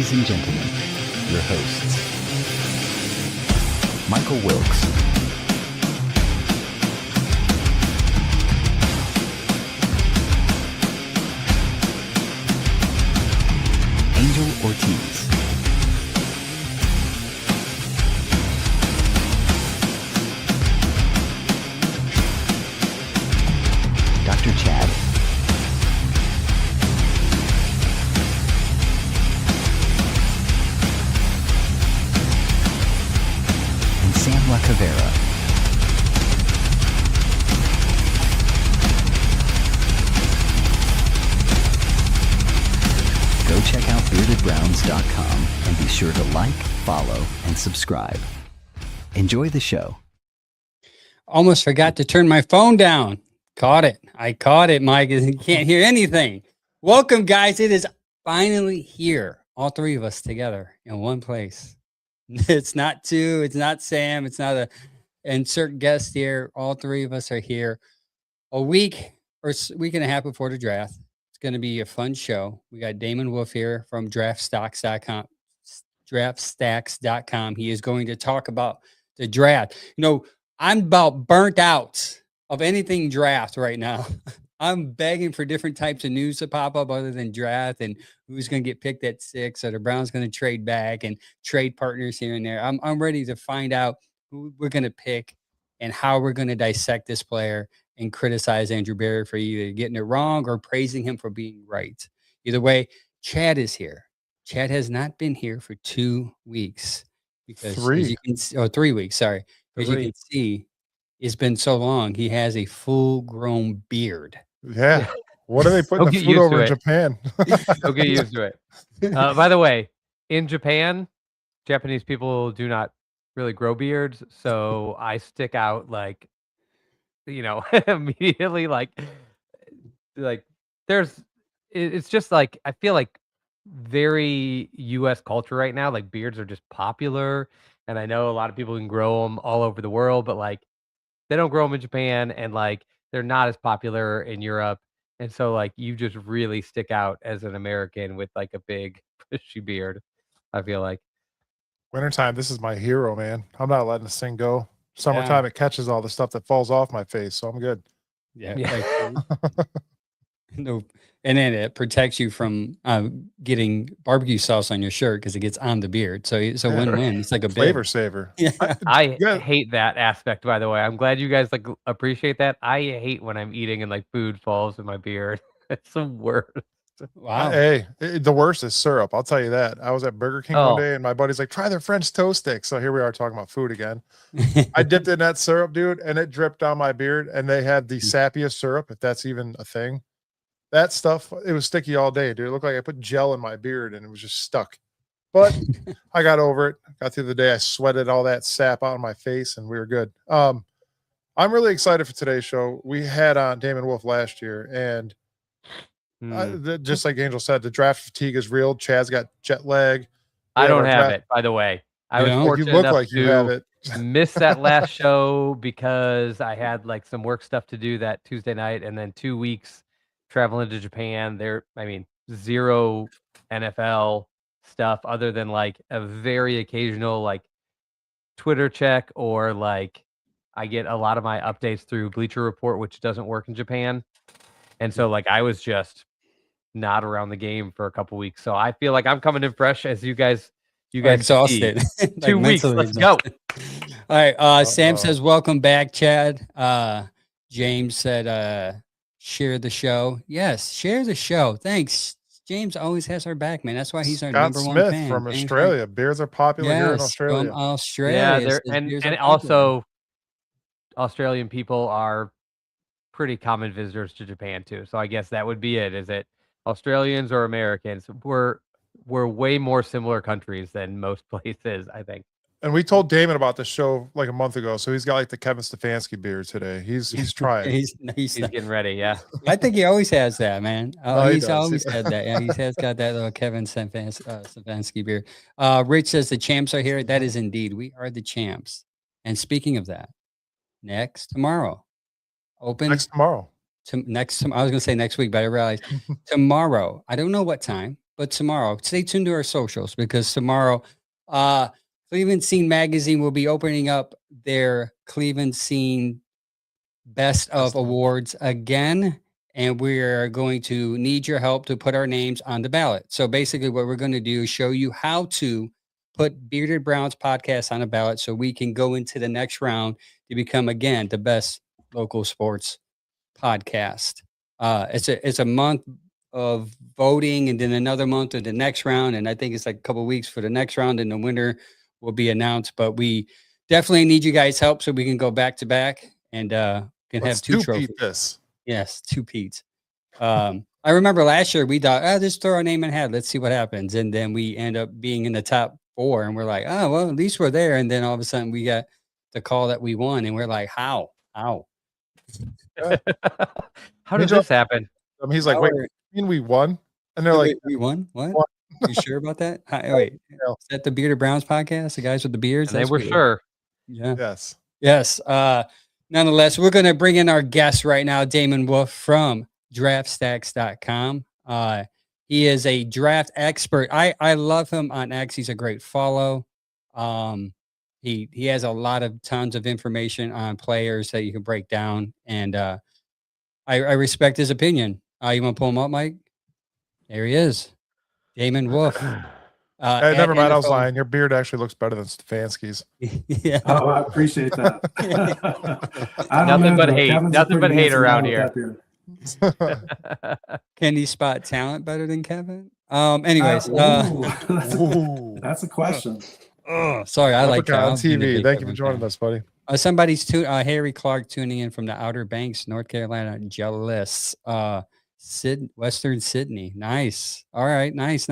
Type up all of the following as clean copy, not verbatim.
Ladies and gentlemen, your hosts, Michael Wilkes, Angel Ortiz, Dr. Chad, and Sam La Cavera. Go check out beardedbrowns.com and be sure to like, follow, and subscribe. Enjoy the show. Almost forgot to turn my phone down. Caught it. I caught it, Mike. You can't hear anything. Welcome, guys. It is finally here. All three of us together in one place. It's not two. It's not Sam. It's not a insert guest here. All three of us are here. A week or week and a half before the draft. It's going to be a fun show. We got Damon Wolfe here from draftstacks.com. He is going to talk about the draft. You know, I'm about burnt out of anything draft right now. I'm begging for different types of news to pop up other than draft and who's going to get picked at 6 or the Browns going to trade back and trade partners here and there. I'm ready to find out who we're going to pick and how we're going to dissect this player and criticize Andrew Berry for either getting it wrong or praising him for being right. Either way, Chad is here. Chad has not been here for 2 weeks because 3 weeks. Sorry. As you can see, it's been so long. He has a full-grown beard. Yeah. What are they putting the food over in Japan? Go get used to it. By the way, in Japan, Japanese people do not really grow beards, so I stick out like, immediately. Like it's just like I feel like very U.S. culture right now. Like beards are just popular, and I know a lot of people can grow them all over the world, but like they don't grow them in Japan, and like they're not as popular in Europe. And so like you just really stick out as an American with like a big bushy beard, I feel like. Wintertime, this is my hero, man. I'm not letting this thing go. Summertime, It catches all the stuff that falls off my face, so I'm good. Yeah. No, and then it protects you from getting barbecue sauce on your shirt because it gets on the beard. So it's a win-win. It's like a flavor saver. Yeah. I hate that aspect, by the way. I'm glad you guys like appreciate that. I hate when I'm eating and like food falls in my beard. It's the worst. Wow. The worst is syrup. I'll tell you that. I was at Burger King one day and my buddy's like, try their French toast sticks. So here we are talking about food again. I dipped in that syrup, dude, and it dripped down my beard. And they had the sappiest syrup, if that's even a thing. That stuff, it was sticky all day, dude. It looked like I put gel in my beard and it was just stuck. But I got over it. Got through the day. I sweated all that sap out of my face and we were good. I'm really excited for today's show. We had on Damon Wolfe last year, and just like Angel said, the draft fatigue is real. Chad's got jet lag. I don't have it, by the way. I was fortunate you look enough like you have it. Miss that last show because I had like some work stuff to do that Tuesday night, and then 2 weeks traveling to Japan. Zero NFL stuff other than like a very occasional like Twitter check, or like I get a lot of my updates through Bleacher Report, which doesn't work in Japan. And so like I was just not around the game for a couple weeks. So I feel like I'm coming in fresh as you guys exhausted. 2 weeks. Let's go. All right. Sam says, welcome back, Chad. James said, share the show. Yes, share the show. Thanks. James always has our back, man. That's why he's our number one fan. From Australia. Beers are popular here in Australia. From Australia. Yeah, and also Australian people are pretty common visitors to Japan too. So I guess that would be it. Is it Australians or Americans? We're way more similar countries than most places, I think. And we told Damon about the show like a month ago, so he's got like the Kevin Stefanski beard today. He's trying. he's getting ready. Yeah, I think he always has that, man. He's always had that. Yeah, he has got that little Kevin Stefanski beard. Rich says the champs are here. That is indeed, we are the champs. And speaking of that, tomorrow. I was going to say next week, but I realized tomorrow. I don't know what time. but tomorrow, stay tuned to our socials because tomorrow, Cleveland Scene Magazine will be opening up their Cleveland Scene Best of Awards again. And we're going to need your help to put our names on the ballot. So basically, what we're going to do is show you how to put Bearded Browns podcast on a ballot so we can go into the next round to become, again, the best local sports podcast. It's a month of voting and then another month of the next round. And I think it's like a couple of weeks for the next round, and the winner will be announced. But we definitely need you guys' help so we can go back to back and can have two trophies. This. Yes, two Pete's. I remember last year we thought, just throw our name in a hat. Let's see what happens. And then we end up being in the top 4 and we're like, oh, well, at least we're there. And then all of a sudden we got the call that we won and we're like, how? How did this happen? I mean, he's like, wait, we won? And they're like, we won? What? You sure about that? Wait, is that the Bearded Browns podcast? The guys with the beards? They were sure. Yeah. Yes. Nonetheless, we're going to bring in our guest right now, Damon Wolfe from draftstacks.com. He is a draft expert. I love him on X. He's a great follow. He has a lot of tons of information on players that you can break down. And I respect his opinion. You want to pull him up, Mike? There he is. Damon Wolfe. Hey, never mind. I was lying. Your beard actually looks better than Stefanski's. Yeah. Oh, I appreciate that. Nothing but hate. Nothing but hate around here. Can he spot talent better than Kevin? Anyways, that's a question. Sorry, I like on TV. Thank you for joining us, buddy. Somebody's Harry Clark tuning in from the Outer Banks, North Carolina. Jealous. Western Sydney. Nice. All right. Nice.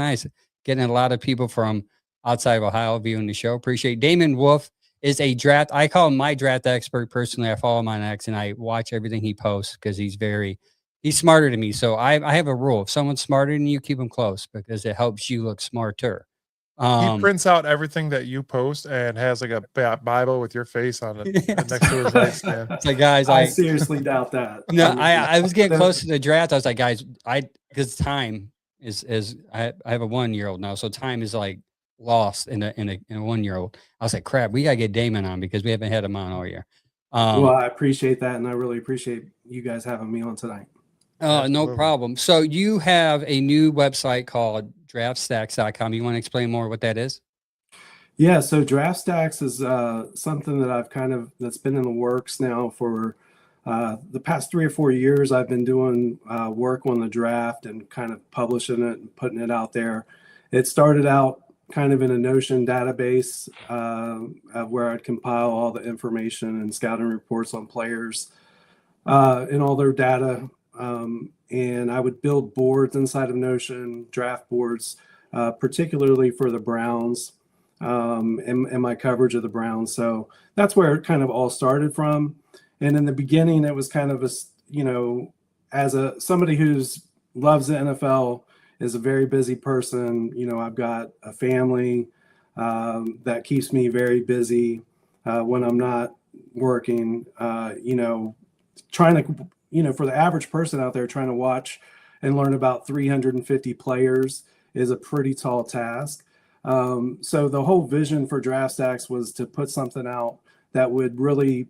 Getting a lot of people from outside of Ohio viewing the show. Appreciate it. Damon Wolfe is a draft. I call him my draft expert personally. I follow him on X and I watch everything he posts because he's smarter than me. So I have a rule. If someone's smarter than you, keep them close because it helps you look smarter. He prints out everything that you post and has like a Bible with your face on it next to his nightstand. It's like, guys, I seriously doubt that. No, I was getting close to the draft. I was like, guys, because time is I have a 1-year-old now, so time is like lost in a 1-year-old. I was like, crap, we gotta get Damon on because we haven't had him on all year. Well, I appreciate that, and I really appreciate you guys having me on tonight. No problem. So you have a new website called draftstacks.com. You want to explain more what that is? Yeah, so DraftStacks is something that that's been in the works now for the past 3 or 4 years. I've been doing work on the draft and kind of publishing it and putting it out there. It started out kind of in a Notion database where I'd compile all the information and scouting reports on players and all their data. And I would build boards inside of Notion, draft boards, particularly for the Browns and my coverage of the Browns. So that's where it kind of all started from. And in the beginning, it was kind of as somebody who's loves the NFL, is a very busy person. I've got a family that keeps me very busy when I'm not working, trying to, for the average person out there trying to watch and learn about 350 players is a pretty tall task. So the whole vision for DraftStacks was to put something out that would really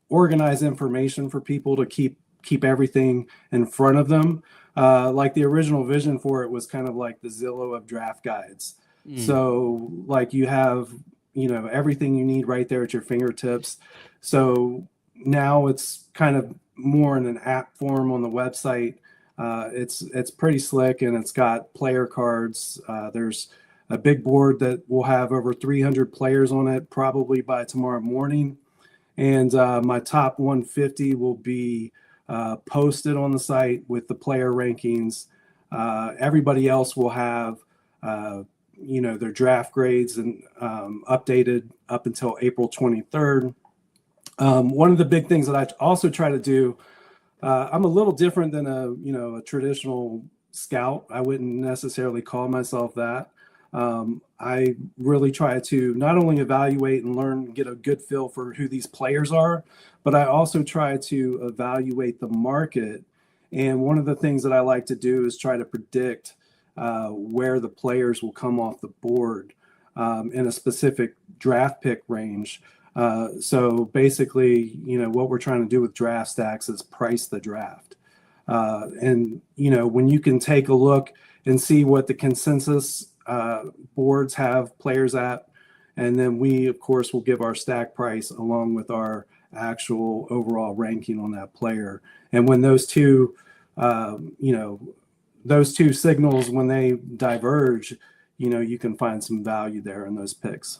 organize information for people to keep everything in front of them. Like the original vision for it was kind of like the Zillow of draft guides. So like you have, everything you need right there at your fingertips. So now it's kind of more in an app form on the website. It's pretty slick and it's got player cards. There's a big board that will have over 300 players on it probably by tomorrow morning. And my top 150 will be posted on the site with the player rankings. Everybody else will have, their draft grades and updated up until April 23rd. One of the big things that I also try to do, I'm a little different than a traditional scout. I wouldn't necessarily call myself that. I really try to not only evaluate and learn, get a good feel for who these players are, but I also try to evaluate the market. And one of the things that I like to do is try to predict where the players will come off the board in a specific draft pick range. So basically, what we're trying to do with draft stacks is price the draft. And when you can take a look and see what the consensus boards have players at, and then we, of course, will give our stack price along with our actual overall ranking on that player. And when those two, those two signals, when they diverge, you can find some value there in those picks.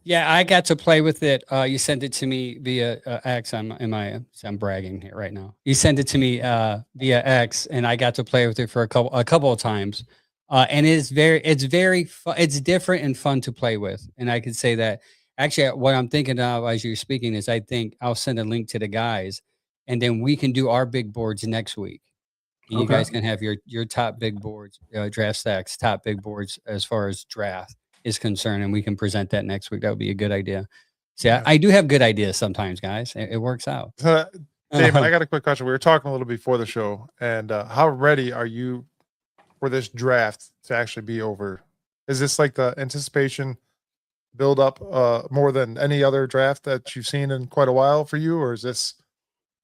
Yeah, I got to play with it. You sent it to me via X. I'm bragging here right now. You sent it to me via X, and I got to play with it for a couple of times. And it's very fun. It's different and fun to play with. And I could say that actually what I'm thinking of as you're speaking is I think I'll send a link to the guys, and then we can do our big boards next week. And you guys can have your top big boards, draft stacks, top big boards as far as draft is concerned, and we can present that next week. That would be a good idea. See, yeah. I do have good ideas sometimes, guys. It works out. Damon, I got a quick question. We were talking a little before the show, and how ready are you for this draft to actually be over? Is this like the anticipation build up more than any other draft that you've seen in quite a while for you, or is this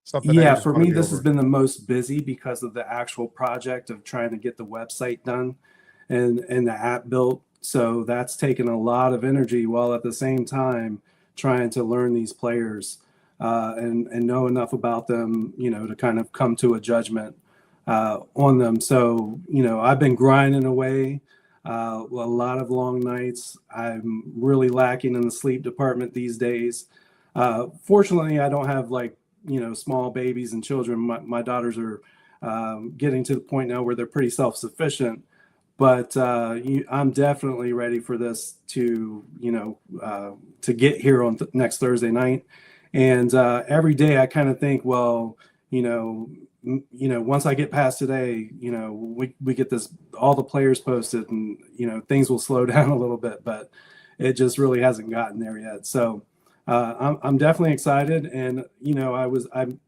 something? Yeah, for me, this has been the most busy because of the actual project of trying to get the website done and the app built. So that's taken a lot of energy while at the same time trying to learn these players and know enough about them, to kind of come to a judgment on them. So, I've been grinding away a lot of long nights. I'm really lacking in the sleep department these days. Fortunately, I don't have small babies and children. My daughters are getting to the point now where they're pretty self-sufficient. But I'm definitely ready for this to get here on next Thursday night. And every day I kind of think, well, once I get past today, we get all the players posted, and things will slow down a little bit, but it just really hasn't gotten there yet. So I'm definitely excited. And the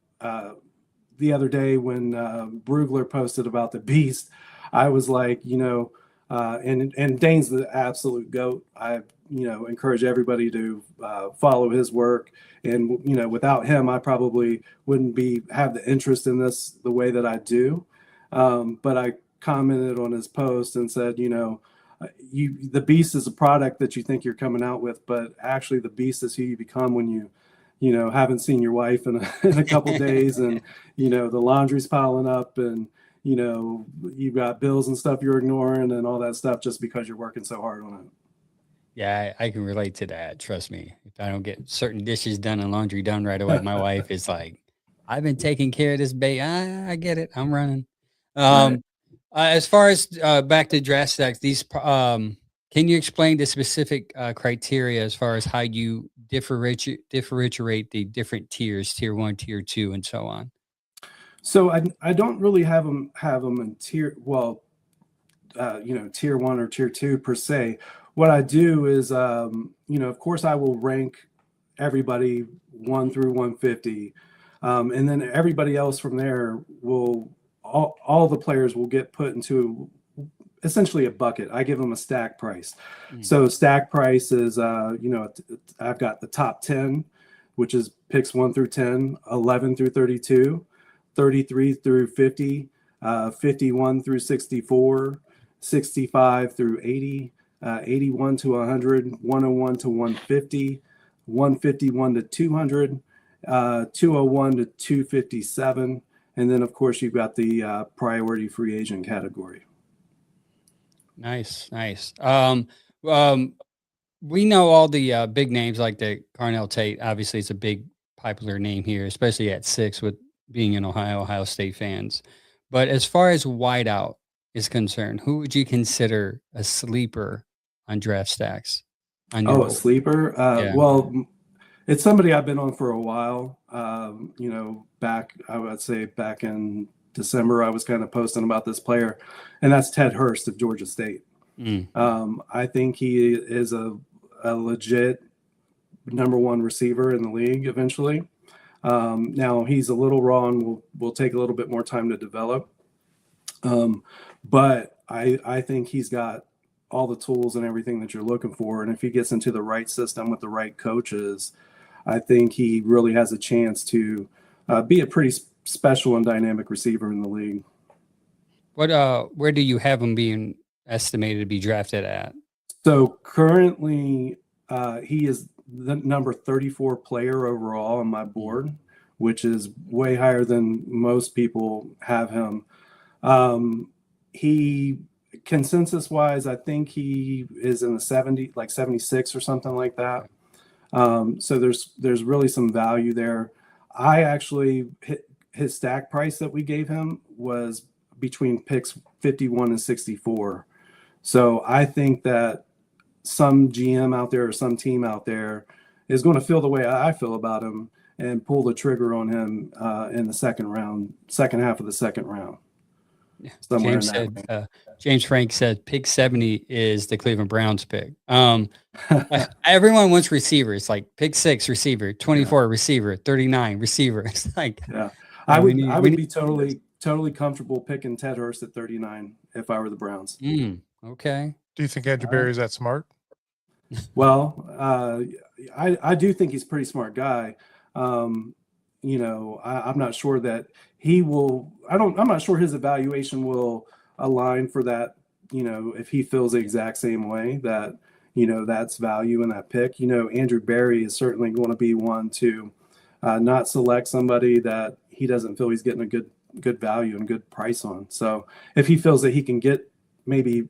other day when Brugler posted about the Beast, I was like, and Dane's the absolute GOAT. I, encourage everybody to follow his work. And, without him, I probably wouldn't have the interest in this the way that I do. But I commented on his post and said, the Beast is a product that you think you're coming out with, but actually the Beast is who you become when you haven't seen your wife in a couple days, and, the laundry's piling up, and, you've got bills and stuff you're ignoring and all that stuff just because you're working so hard on it. Yeah, I can relate to that. Trust me. If I don't get certain dishes done and laundry done right away, my wife is like, I've been taking care of this baby. I get it. I'm running. Right. As far as back to draft stacks, these can you explain the specific criteria as far as how you differentiate the different tiers, tier 1, tier 2, and so on? So I don't really have them in tier 1 or tier 2 per se. What I do is, of course, I will rank everybody 1 through 150, and then everybody else from there all the players will get put into essentially a bucket. I give them a stack price. So stack price is, I've got the top 10, which is picks 1 through 10, 11 through 32. 33 through 50, 51 through 64, 65 through 80, 81 to 100, 101 to 150, 151 to 200, 201 to 257. And then, of course, you've got the priority free agent category. Nice. We know all the big names like the Carnell Tate. Obviously, it's a big popular name here, especially at 6 with being in Ohio State fans. But as far as wideout is concerned, who would you consider a sleeper on draft stacks? A sleeper? Yeah. Well, it's somebody I've been on for a while. I would say back in December, I was kind of posting about this player, and that's Ted Hurst of Georgia State. I think he is a legit number 1 receiver in the league eventually. Now he's a little raw and will take a little bit more time to develop. But I think he's got all the tools and everything that you're looking for. And if he gets into the right system with the right coaches, I think he really has a chance to be a pretty special and dynamic receiver in the league. Where do you have him being estimated to be drafted at? So currently, he is the number 34 player overall on my board, which is way higher than most people have him. He consensus wise, I think he is in the 70, like 76 or something like that. So there's really some value there. I actually hit his stack price that we gave him was between picks 51 and 64. So I think that some GM out there or some team out there is going to feel the way I feel about him and pull the trigger on him in the second half of the second round. James Frank said pick 70 is the Cleveland Browns pick. Everyone wants receivers, like pick 6 receiver, 24 receiver, 39 receiver. It's like, yeah, I would be totally comfortable picking Ted Hurst at 39 if I were the Browns. Okay. Do you think Andrew Berry is that smart? Well, I do think he's a pretty smart guy. I'm not sure that he will. I'm not sure his evaluation will align for that. If he feels the exact same way that that's value in that pick. Andrew Berry is certainly going to be one to not select somebody that he doesn't feel he's getting a good value and good price on. So if he feels that he can get maybe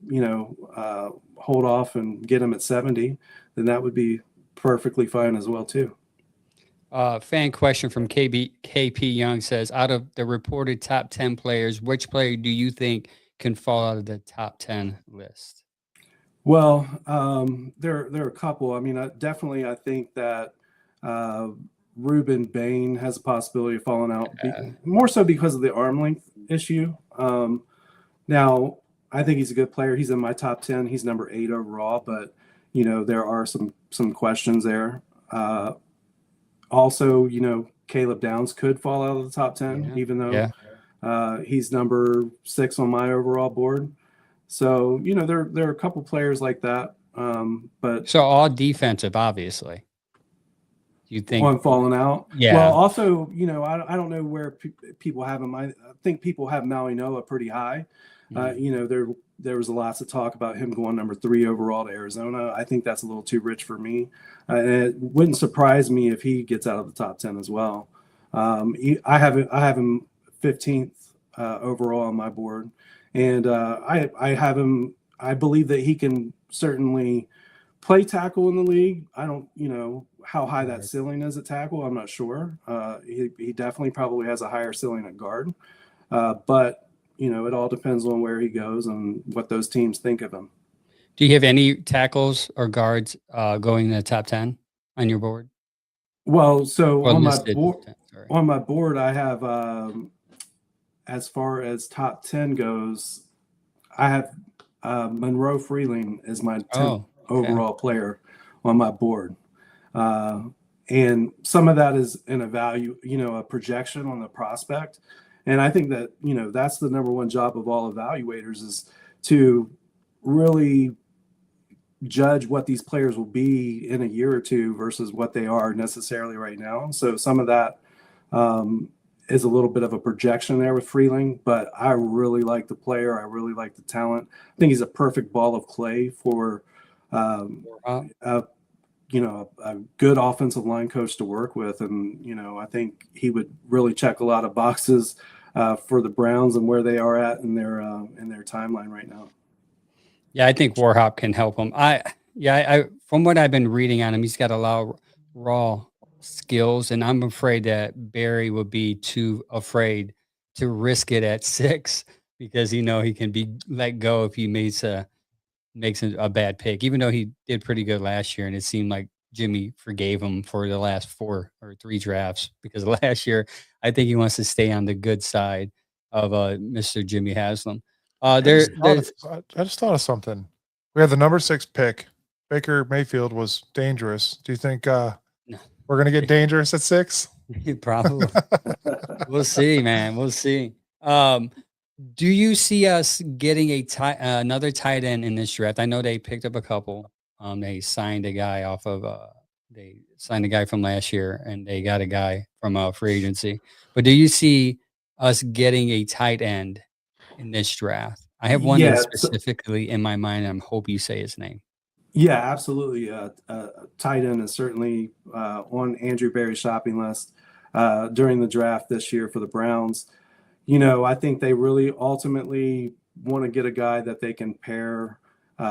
hold off and get him at 70, then that would be perfectly fine as well too. Fan question from KP Young says, out of the reported top 10 players, which player do you think can fall out of the top 10 list? Well, there are a couple. I mean, I think that Ruben Bain has a possibility of falling out, more so because of the arm length issue. Now, I think he's a good player. He's in my top 10. He's number 8 overall, but there are some questions there. Also, Caleb Downs could fall out of the top 10, even though he's number 6 on my overall board. So, there are a couple players like that. But so all defensive, obviously. You think on falling out? Yeah. Well, also, I don't know where people have him. I think people have Maui Noah pretty high. There was lots of talk about him going number 3 overall to Arizona. I think that's a little too rich for me. And it wouldn't surprise me if he gets out of the top 10 as well. I have him 15th overall on my board. And I have him. I believe that he can certainly play tackle in the league. I don't, how high that ceiling is at tackle. I'm not sure. He definitely probably has a higher ceiling at guard. But it all depends on where he goes and what those teams think of him. Do you have any tackles or guards going in the top 10 on your board? Well, so or on my board, I have, as far as top 10 goes, I have Monroe Freeling as my 10th overall player on my board. And some of that is in a value, a projection on the prospect. And I think that, that's the number one job of all evaluators is to really judge what these players will be in a year or two versus what they are necessarily right now. So some of that is a little bit of a projection there with Freeling, but I really like the player. I really like the talent. I think he's a perfect ball of clay for a good offensive line coach to work with. And, I think he would really check a lot of boxes for the Browns and where they are at in their timeline right now. Yeah, I think Warhop can help him. I from what I've been reading on him, he's got a lot of raw skills, and I'm afraid that Barry would be too afraid to risk it at 6 because he can be let go if he makes a bad pick, even though he did pretty good last year, and it seemed like Jimmy forgave him for the last 4 or 3 drafts because last year I think he wants to stay on the good side of Mr. Jimmy Haslam. I just thought of something. We had the number 6 pick. Baker Mayfield was dangerous. Do you think we're going to get dangerous at 6? Probably. We'll see, man. We'll see. Do you see us getting another tight end in this draft? I know they picked up a couple. They signed a guy off of they signed a guy from last year, and they got a guy from free agency. But do you see us getting a tight end in this draft? I have one that's Yeah, specifically in my mind. And I hope you say his name. yeah, absolutely. Tight end is certainly on Andrew Berry's shopping list during the draft this year for the Browns. I think they really ultimately want to get a guy that they can pair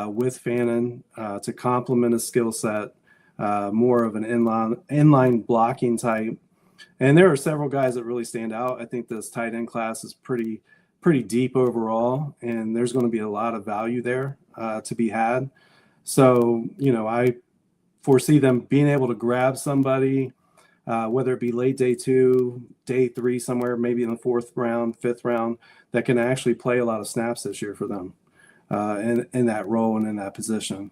with Fannin to complement his skill set, more of an inline blocking type. And there are several guys that really stand out. I think this tight end class is pretty deep overall, and there's going to be a lot of value there to be had. So, I foresee them being able to grab somebody, whether it be late day 2, day 3, somewhere maybe in the 4th round, 5th round, that can actually play a lot of snaps this year for them in that role and in that position.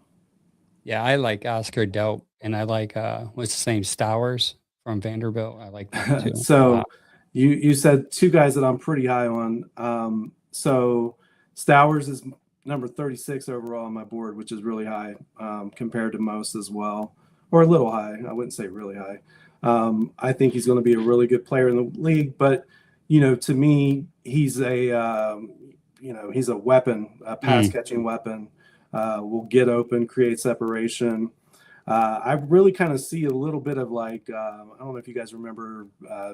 Yeah, I like Oscar Delp, and I like what's his name, Stowers from Vanderbilt. I like them too. So you said two guys that I'm pretty high on. So Stowers is number 36 overall on my board, which is really high compared to most as well, or a little high. I wouldn't say really high. I think he's going to be a really good player in the league, but to me, he's he's a weapon, a pass catching weapon. Will get open, create separation. I really kind of see a little bit of like I don't know if you guys remember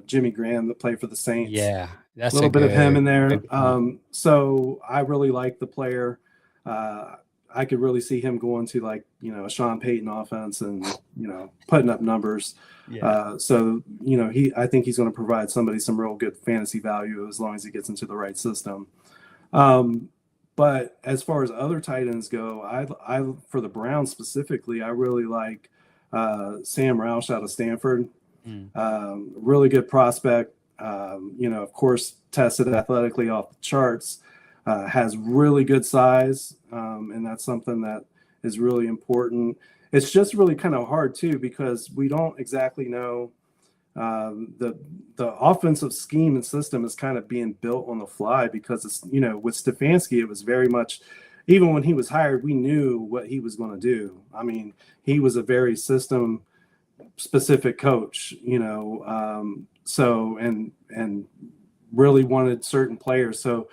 Jimmy Graham that played for the Saints. Yeah, that's a little bit of him in there. good So I really like the player. I could really see him going to like a Sean Payton offense and putting up numbers. Yeah. So I think he's going to provide somebody some real good fantasy value as long as he gets into the right system. But as far as other tight ends go, I for the Browns specifically, I really like Sam Roush out of Stanford. Really good prospect. Of course, tested athletically off the charts. Has really good size, and that's something that is really important. It's just really kind of hard too because we don't exactly know. The offensive scheme and system is kind of being built on the fly because it's with Stefanski it was very much, even when he was hired, we knew what he was going to do. I mean, he was a very system specific coach, so and really wanted certain players. So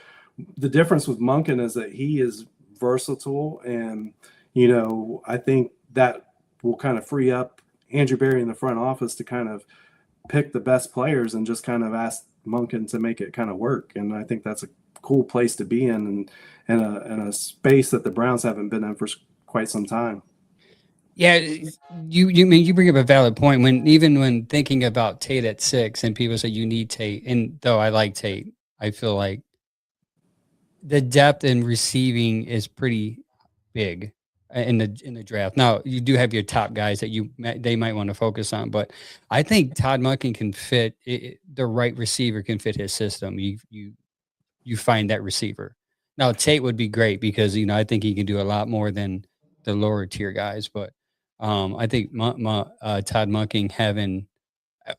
the difference with Monken is that he is versatile, and I think that will kind of free up Andrew Berry in the front office to kind of pick the best players and just kind of ask Monken to make it kind of work. And I think that's a cool place to be in a space that the Browns haven't been in for quite some time. Yeah, you bring up a valid point when thinking about Tate at 6 and people say you need Tate, and though I like Tate, I feel like the depth in receiving is pretty big in the draft. Now you do have your top guys that they might want to focus on, but I think Todd Monken can fit the right receiver can fit his system. You find that receiver. Now Tate would be great because I think he can do a lot more than the lower tier guys, but I think Todd Monken having,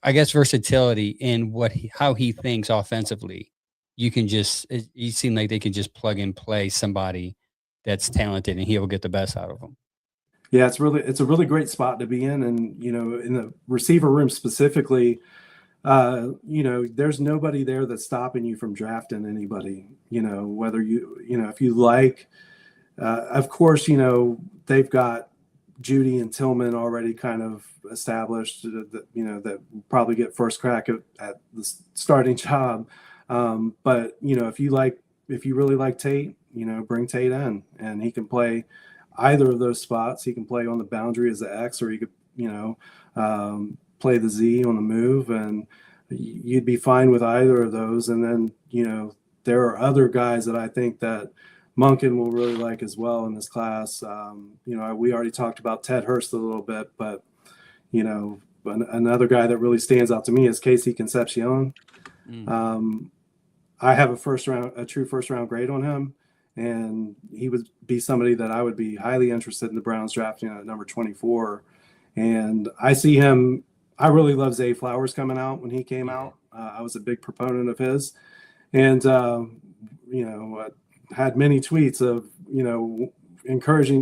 I guess, versatility in how he thinks offensively. You seem like they can just plug and play somebody that's talented, and he'll get the best out of them. Yeah, it's a really great spot to be in, and in the receiver room specifically, there's nobody there that's stopping you from drafting anybody. Whether if you like, of course, they've got Judy and Tillman already kind of established that probably get first crack at the starting job. But if you really like Tate, bring Tate in, and he can play either of those spots. He can play on the boundary as the X, or he could, play the Z on the move, and you'd be fine with either of those. And then, there are other guys that I think that Monken will really like as well in this class. We already talked about Ted Hurst a little bit, but, another guy that really stands out to me is Casey Concepcion. I have a true first round grade on him, and he would be somebody that I would be highly interested in the Browns drafting at number 24. And I see him. I really love Zay Flowers coming out when he came out. I was a big proponent of his, and had many tweets of,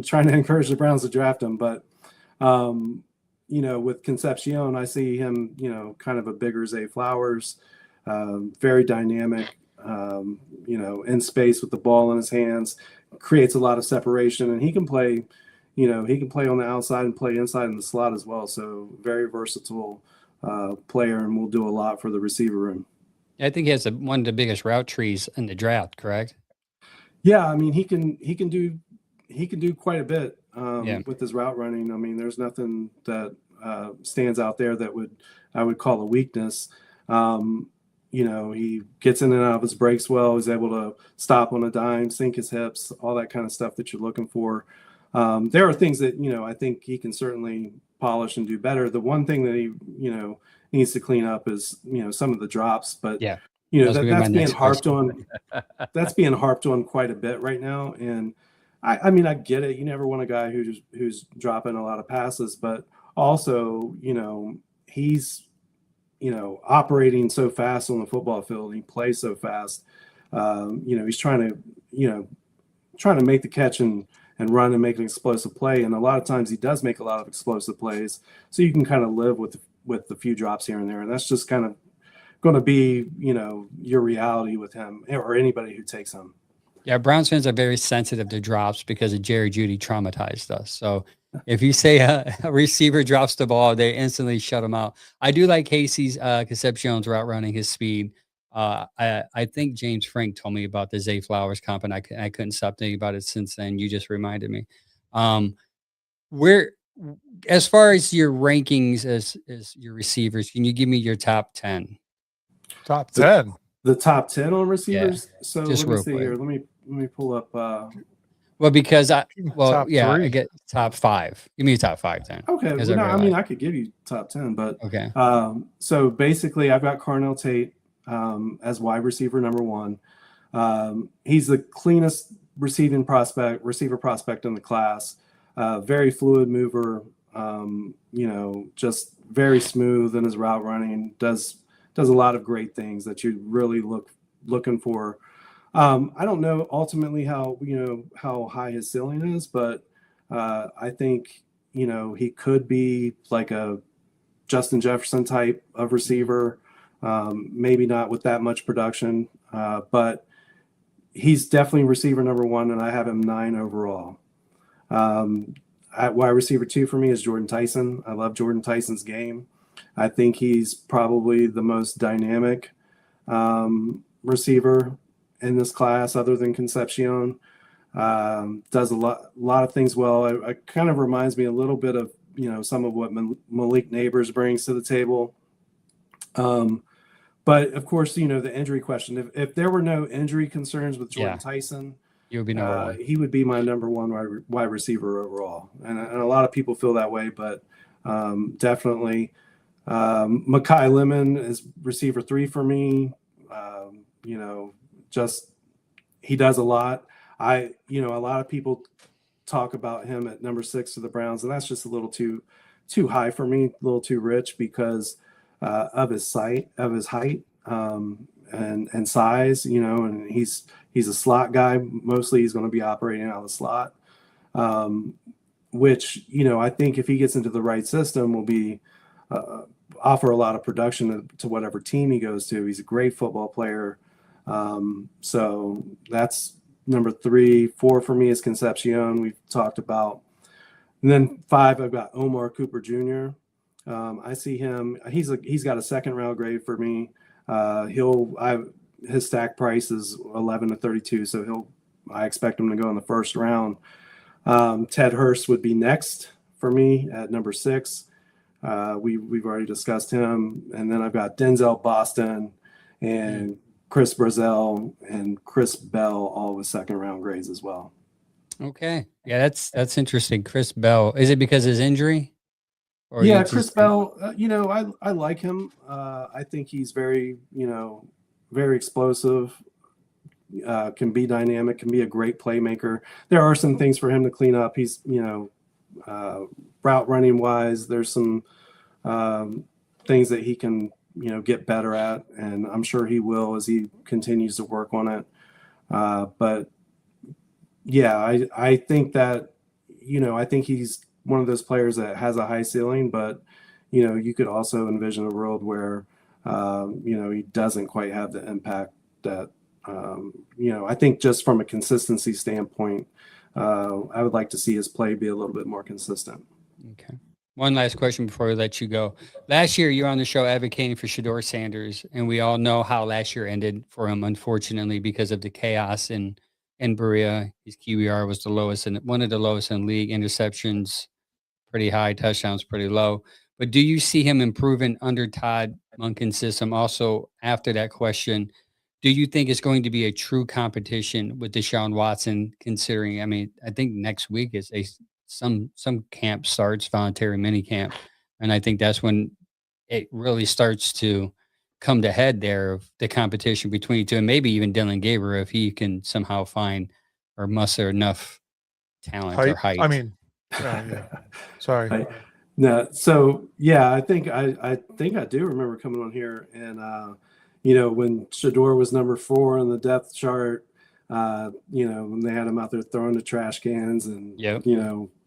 trying to encourage the Browns to draft him. But, with Concepcion, I see him, kind of a bigger Zay Flowers, very dynamic, in space with the ball in his hands, creates a lot of separation, and he can play on the outside and play inside in the slot as well. So very versatile player, and will do a lot for the receiver room. I think he has one of the biggest route trees in the draft, correct? Yeah, I mean, he can do quite a bit with his route running. I mean, there's nothing that stands out there that I would call a weakness. He gets in and out of his breaks well. He's able to stop on a dime, sink his hips, all that kind of stuff that you're looking for. There are things that, I think he can certainly polish and do better. The one thing that he, needs to clean up is, some of the drops, but yeah, that's being harped on. That's being harped on quite a bit right now. And I mean, I get it. You never want a guy who's dropping a lot of passes, but also, he's, operating so fast on the football field. He plays so fast. He's trying to make the catch and run and make an explosive play. And a lot of times he does make a lot of explosive plays. So you can kind of live with the few drops here and there. And that's just kind of going to be, your reality with him or anybody who takes him. Yeah, Browns fans are very sensitive to drops because of Jerry Jeudy traumatized us. So if you say a receiver drops the ball, they instantly shut him out. I do like Casey's Concepcion's route running, his speed. I think James Frank told me about the Zay Flowers comp, and I couldn't stop thinking about it since then. You just reminded me. As far as your rankings as your receivers, can you give me your top 10? Top 10. The top 10 on receivers. Yeah, so just let me real see quick. here. Let me pull up. Well, because I Top three. get top 5. Give me a top 5 then. Okay. As Well, I I mean, realize. I could give you top 10, but Okay. so basically I've got Carnell Tate as wide receiver number 1. He's the cleanest receiver prospect in the class. Very fluid mover, just very smooth in his route running, does a lot of great things that you really looking for. I don't know ultimately how high his ceiling is, but I think, he could be like a Justin Jefferson type of receiver. Maybe not with that much production, but he's definitely receiver number 1, and I have him 9 overall. At wide receiver 2 for me is Jordan Tyson. I love Jordan Tyson's game. I think he's probably the most dynamic receiver in this class, other than Concepcion. Does a lot of things well. It kind of reminds me a little bit of some of what Malik Neighbors brings to the table. But of course, the injury question. If there were no injury concerns with Jordan Tyson, You would be number 1. he would be my number 1 wide receiver overall. And a lot of people feel that way, but definitely Mekhi Lemon is receiver 3 for me. He does a lot. A lot of people talk about him at number 6 to the Browns, and that's just a little too high for me, a little too rich because of his height, and size, and he's a slot guy. Mostly he's going to be operating out of the slot, which, I think if he gets into the right system will be offer a lot of production to whatever team he goes to. He's a great football player. So that's number 3. 4 for me is Concepcion, we've talked about. And then 5, I've got Omar Cooper Jr. I see him. He's got a 2nd round grade for me. His stack price is 11 to 32, so I expect him to go in the 1st round. Ted Hurst would be next for me at number 6. We've already discussed him, and then I've got Denzel Boston and Chris Brazel and Chris Bell, all with 2nd round grades as well. Okay. Yeah, that's interesting. Chris Bell. Is it because of his injury? Or yeah, Chris Bell, I like him. I think he's very, very explosive, can be dynamic, can be a great playmaker. There are some things for him to clean up. He's, route running wise, there's some things that he can, get better at, and I'm sure he will as he continues to work on it. But yeah, I think that, I think he's one of those players that has a high ceiling, but, you could also envision a world where, he doesn't quite have the impact that, I think just from a consistency standpoint, I would like to see his play be a little bit more consistent. Okay. One last question before we let you go. Last year, you're on the show advocating for Shedeur Sanders, and we all know how last year ended for him, unfortunately, because of the chaos in Berea. His QBR was the lowest, and one of the lowest in league. Interceptions pretty high, touchdowns pretty low. But do you see him improving under Todd Monken's system? Also, after that question, do you think it's going to be a true competition with Deshaun Watson? Considering, I mean, I think next week is some camp starts, voluntary mini camp, and I think that's when it really starts to come to head there of the competition between the two, and maybe even Dylan Gabriel if he can somehow find or muster enough talent or height. I mean, yeah. Sorry. No, so yeah, I think I do remember coming on here and when Shedeur was number 4 on the depth chart, when they had him out there throwing the trash cans and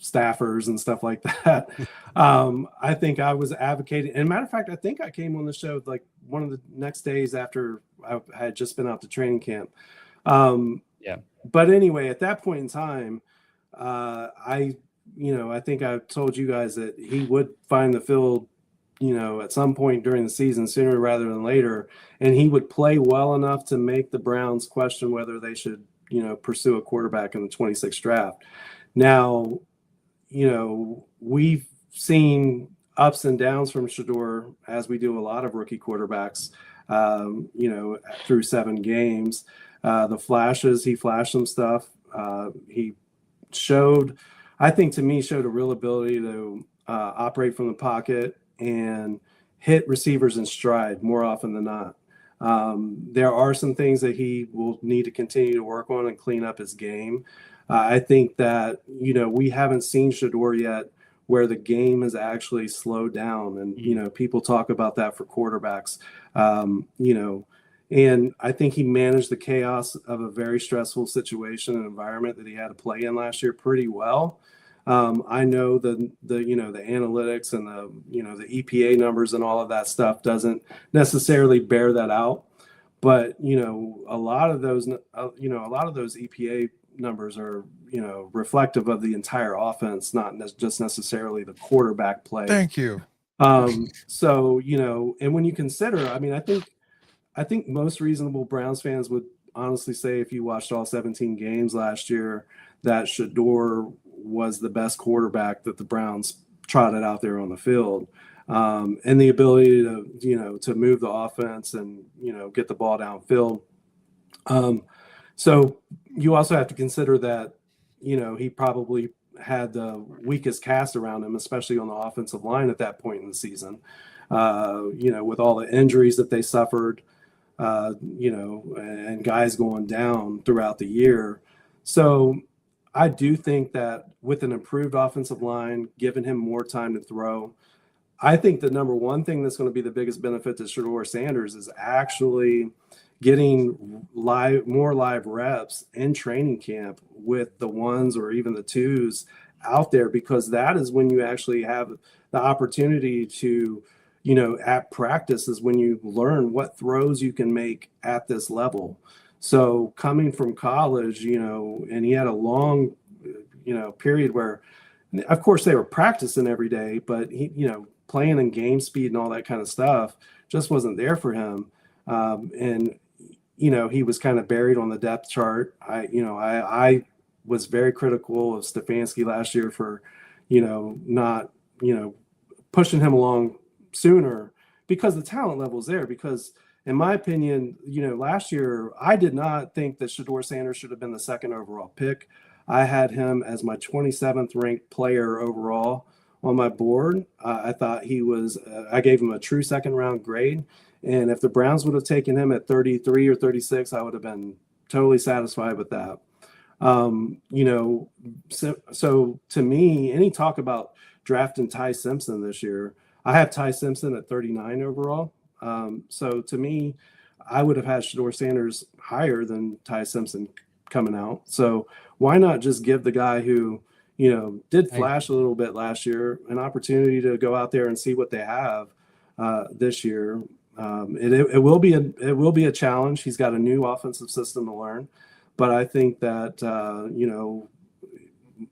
staffers and stuff like that. I think I was advocating, and matter of fact, I think I came on the show like one of the next days after I had just been out to training camp. But anyway, at that point in time, I think I told you guys that he would find the field, at some point during the season, sooner rather than later, and he would play well enough to make the Browns question whether they should, pursue a quarterback in the 26th draft. Now, we've seen ups and downs from Shedeur, as we do a lot of rookie quarterbacks, through 7 games. The flashes, he flashed some stuff. He showed a real ability to operate from the pocket and hit receivers in stride more often than not. There are some things that he will need to continue to work on and clean up his game. I think that, we haven't seen Shedeur yet where the game has actually slowed down. And, people talk about that for quarterbacks, and I think he managed the chaos of a very stressful situation and environment that he had to play in last year pretty well. I know the analytics and the EPA numbers and all of that stuff doesn't necessarily bear that out, but a lot of those EPA numbers are reflective of the entire offense, not just necessarily the quarterback play. Thank you. So and when you consider, I think most reasonable Browns fans would honestly say, if you watched all 17 games last year, that Shedeur was the best quarterback that the Browns trotted out there on the field, and the ability to move the offense and get the ball downfield. So you also have to consider that he probably had the weakest cast around him, especially on the offensive line at that point in the season. With all the injuries that they suffered, and guys going down throughout the year. So I do think that with an improved offensive line, giving him more time to throw, I think the number one thing that's going to be the biggest benefit to Shedeur Sanders is actually getting more live reps in training camp with the 1s or even the 2s out there, because that is when you actually have the opportunity to, at practice is when you learn what throws you can make at this level. So coming from college, and he had a long, period where, of course, they were practicing every day, but he, playing in game speed and all that kind of stuff just wasn't there for him. And, he was kind of buried on the depth chart. I was very critical of Stefanski last year for, not, pushing him along sooner, because the talent level is there. Because in my opinion, last year, I did not think that Shedeur Sanders should have been the 2nd overall pick. I had him as my 27th ranked player overall on my board. I thought he was, I gave him a true 2nd round grade. And if the Browns would have taken him at 33 or 36, I would have been totally satisfied with that. So to me, any talk about drafting Ty Simpson this year, I have Ty Simpson at 39 overall. So to me, I would have had Shador Sanders higher than Ty Simpson coming out. So why not just give the guy who, did flash a little bit last year an opportunity to go out there and see what they have this year. It will be a challenge. He's got a new offensive system to learn, but I think that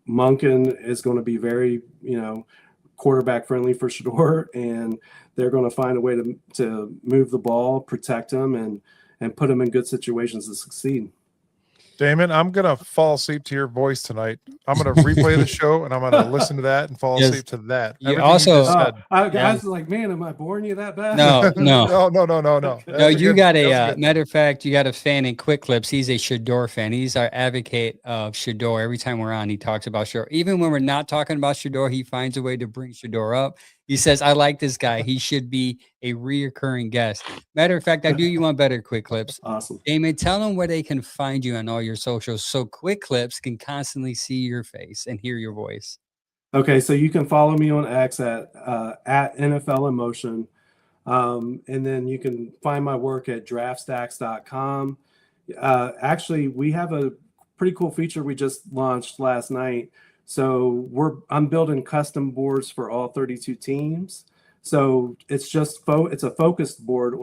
Monken is going to be very quarterback friendly for Shador, and they're going to find a way to move the ball, protect him, and put him in good situations to succeed. Damon, I'm going to fall asleep to your voice tonight. I'm going to replay the show, and I'm going to listen to that and fall asleep to that. You also, I was like, man, am I boring you that bad? No. No. No, you got a matter of fact, you got a fan in Quick Clips. He's a Shador fan. He's our advocate of Shador. Every time we're on, he talks about Shador. Even when we're not talking about Shador, he finds a way to bring Shador up. He says, I like this guy. He should be a reoccurring guest. Matter of fact, I do you one better, Quick Clips. Awesome. Damon, tell them where they can find you on all your socials so Quick Clips can constantly see your face and hear your voice. Okay, so you can follow me on X at NFL in Motion. And then you can find my work at draftstacks.com. Actually, we have a pretty cool feature we just launched last night. So I'm building custom boards for all 32 teams. So it's just it's a focused board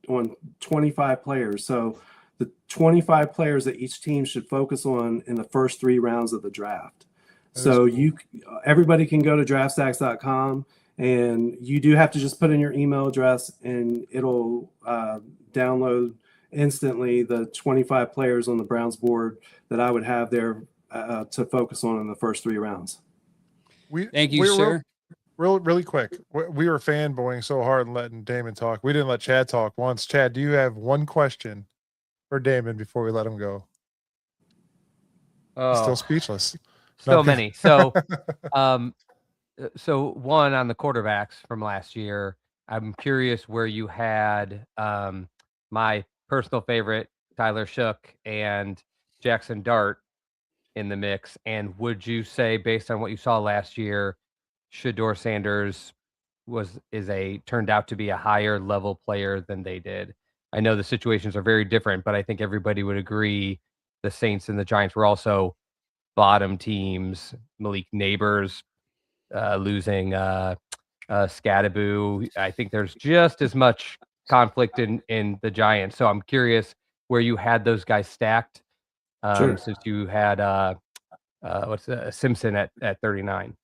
on 25 players. So the 25 players that each team should focus on in the first 3 rounds of the draft. So everybody can go to draftstacks.com, and you do have to just put in your email address, and it'll download instantly the 25 players on the Browns board that I would have there to focus on in the first 3 rounds. Thank you, sir. Really quick. We were fanboying so hard and letting Damon talk. We didn't let Chad talk once. Chad, do you have one question for Damon before we let him go? Oh, he's still speechless. So many. So, so one on the quarterbacks from last year. I'm curious where you had my personal favorite, Tyler Shook and Jackson Dart in the mix. And would you say, based on what you saw last year, Shador Sanders turned out to be a higher level player than they did? I know the situations are very different, but I think everybody would agree the Saints and the Giants were also bottom teams. Malik Neighbors losing Scadaboo. I think there's just as much conflict in the Giants. So I'm curious where you had those guys stacked since you had Simpson at 39.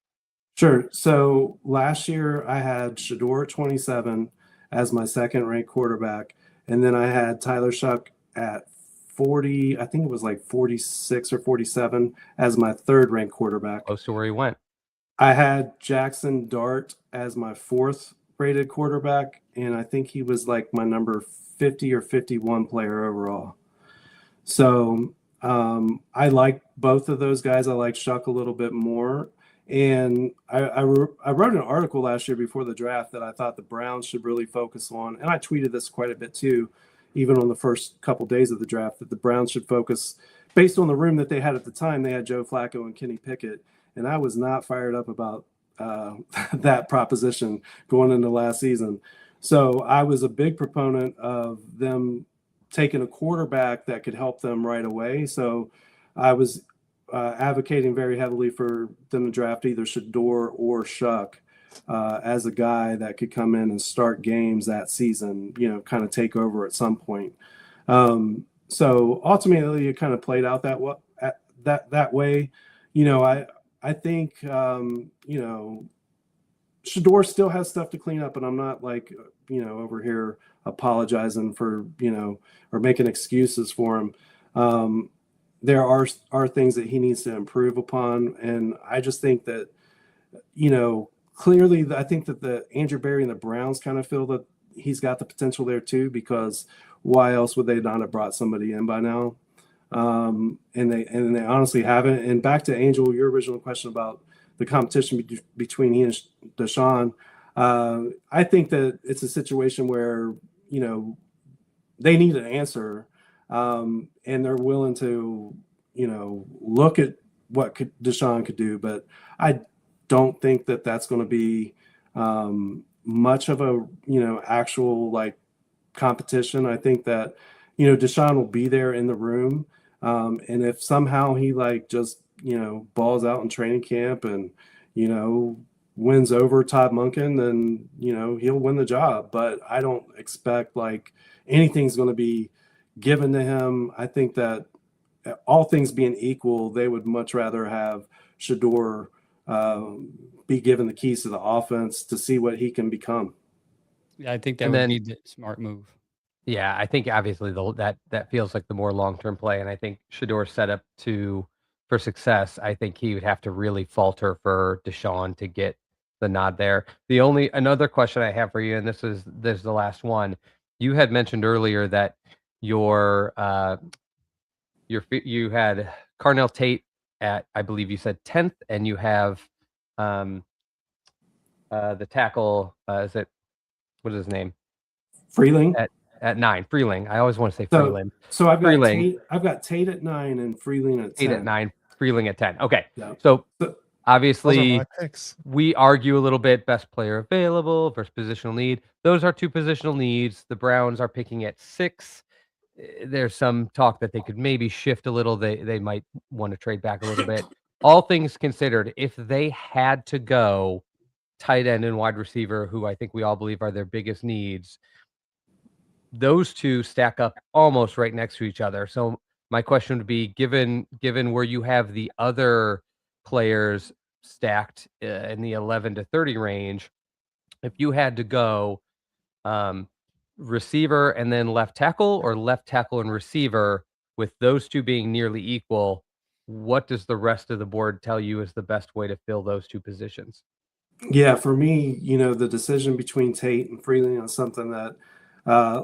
Sure. So last year I had Shador at 27 as my second ranked quarterback. And then I had Tyler Shough at 40, I think it was like 46 or 47 as my third ranked quarterback. Close to where he went. I had Jackson Dart as my fourth rated quarterback, and I think he was like my number 50 or 51 player overall. So I like both of those guys. I like Shough a little bit more. And I wrote an article last year before the draft that I thought the Browns should really focus on, and I tweeted this quite a bit too, even on the first couple days of the draft, that the Browns should focus, based on the room that they had at the time. They had Joe Flacco and Kenny Pickett, and I was not fired up about that proposition going into last season. So I was a big proponent of them taking a quarterback that could help them right away. So I was advocating very heavily for them to draft either Shador or Shough as a guy that could come in and start games that season, kind of take over at some point. So ultimately it kind of played out that way. I think, Shador still has stuff to clean up, and I'm not over here apologizing for, or making excuses for him. There are things that he needs to improve upon. And I just think that, clearly I think that the Andrew Berry and the Browns kind of feel that he's got the potential there too, because why else would they not have brought somebody in by now? And they honestly haven't. And back to Angel, your original question about the competition between he and Deshaun, I think that it's a situation where, they need an answer, and they're willing to, look at what Deshaun could do. But I don't think that that's going to be much of a, actual competition. I think that, Deshaun will be there in the room. And if somehow he just, balls out in training camp and, wins over Todd Monken, then, he'll win the job. But I don't expect anything's going to be given to him. I think that all things being equal, they would much rather have Shedeur be given the keys to the offense to see what he can become. Yeah, I think that would be the smart move. Yeah, I think obviously that feels like the more long-term play, and I think Shedeur's set up for success. I think he would have to really falter for Deshaun to get the nod there. Another question I have for you, and this is the last one. You had mentioned earlier that you had Carnell Tate at, I believe you said 10th, and you have the tackle, what is his name? Freeling at 9. Freeling. I always want to say Freeling. So I've got Tate at 9 and Freeling at 10. Tate at 9, Freeling at 10. Okay. Yeah. So obviously my picks. we argue a little bit, best player available versus positional need. Those are two positional needs. The Browns are picking at 6. There's some talk that they could maybe shift a little. They might want to trade back a little bit. All things considered, if they had to go tight end and wide receiver, who I think we all believe are their biggest needs, those two stack up almost right next to each other. So my question would be, given where you have the other players stacked in the 11 to 30 range, if you had to go receiver and then left tackle, or left tackle and receiver, with those two being nearly equal, what does the rest of the board tell you is the best way to fill those two positions? Yeah, for me, the decision between Tate and Freeling is something that,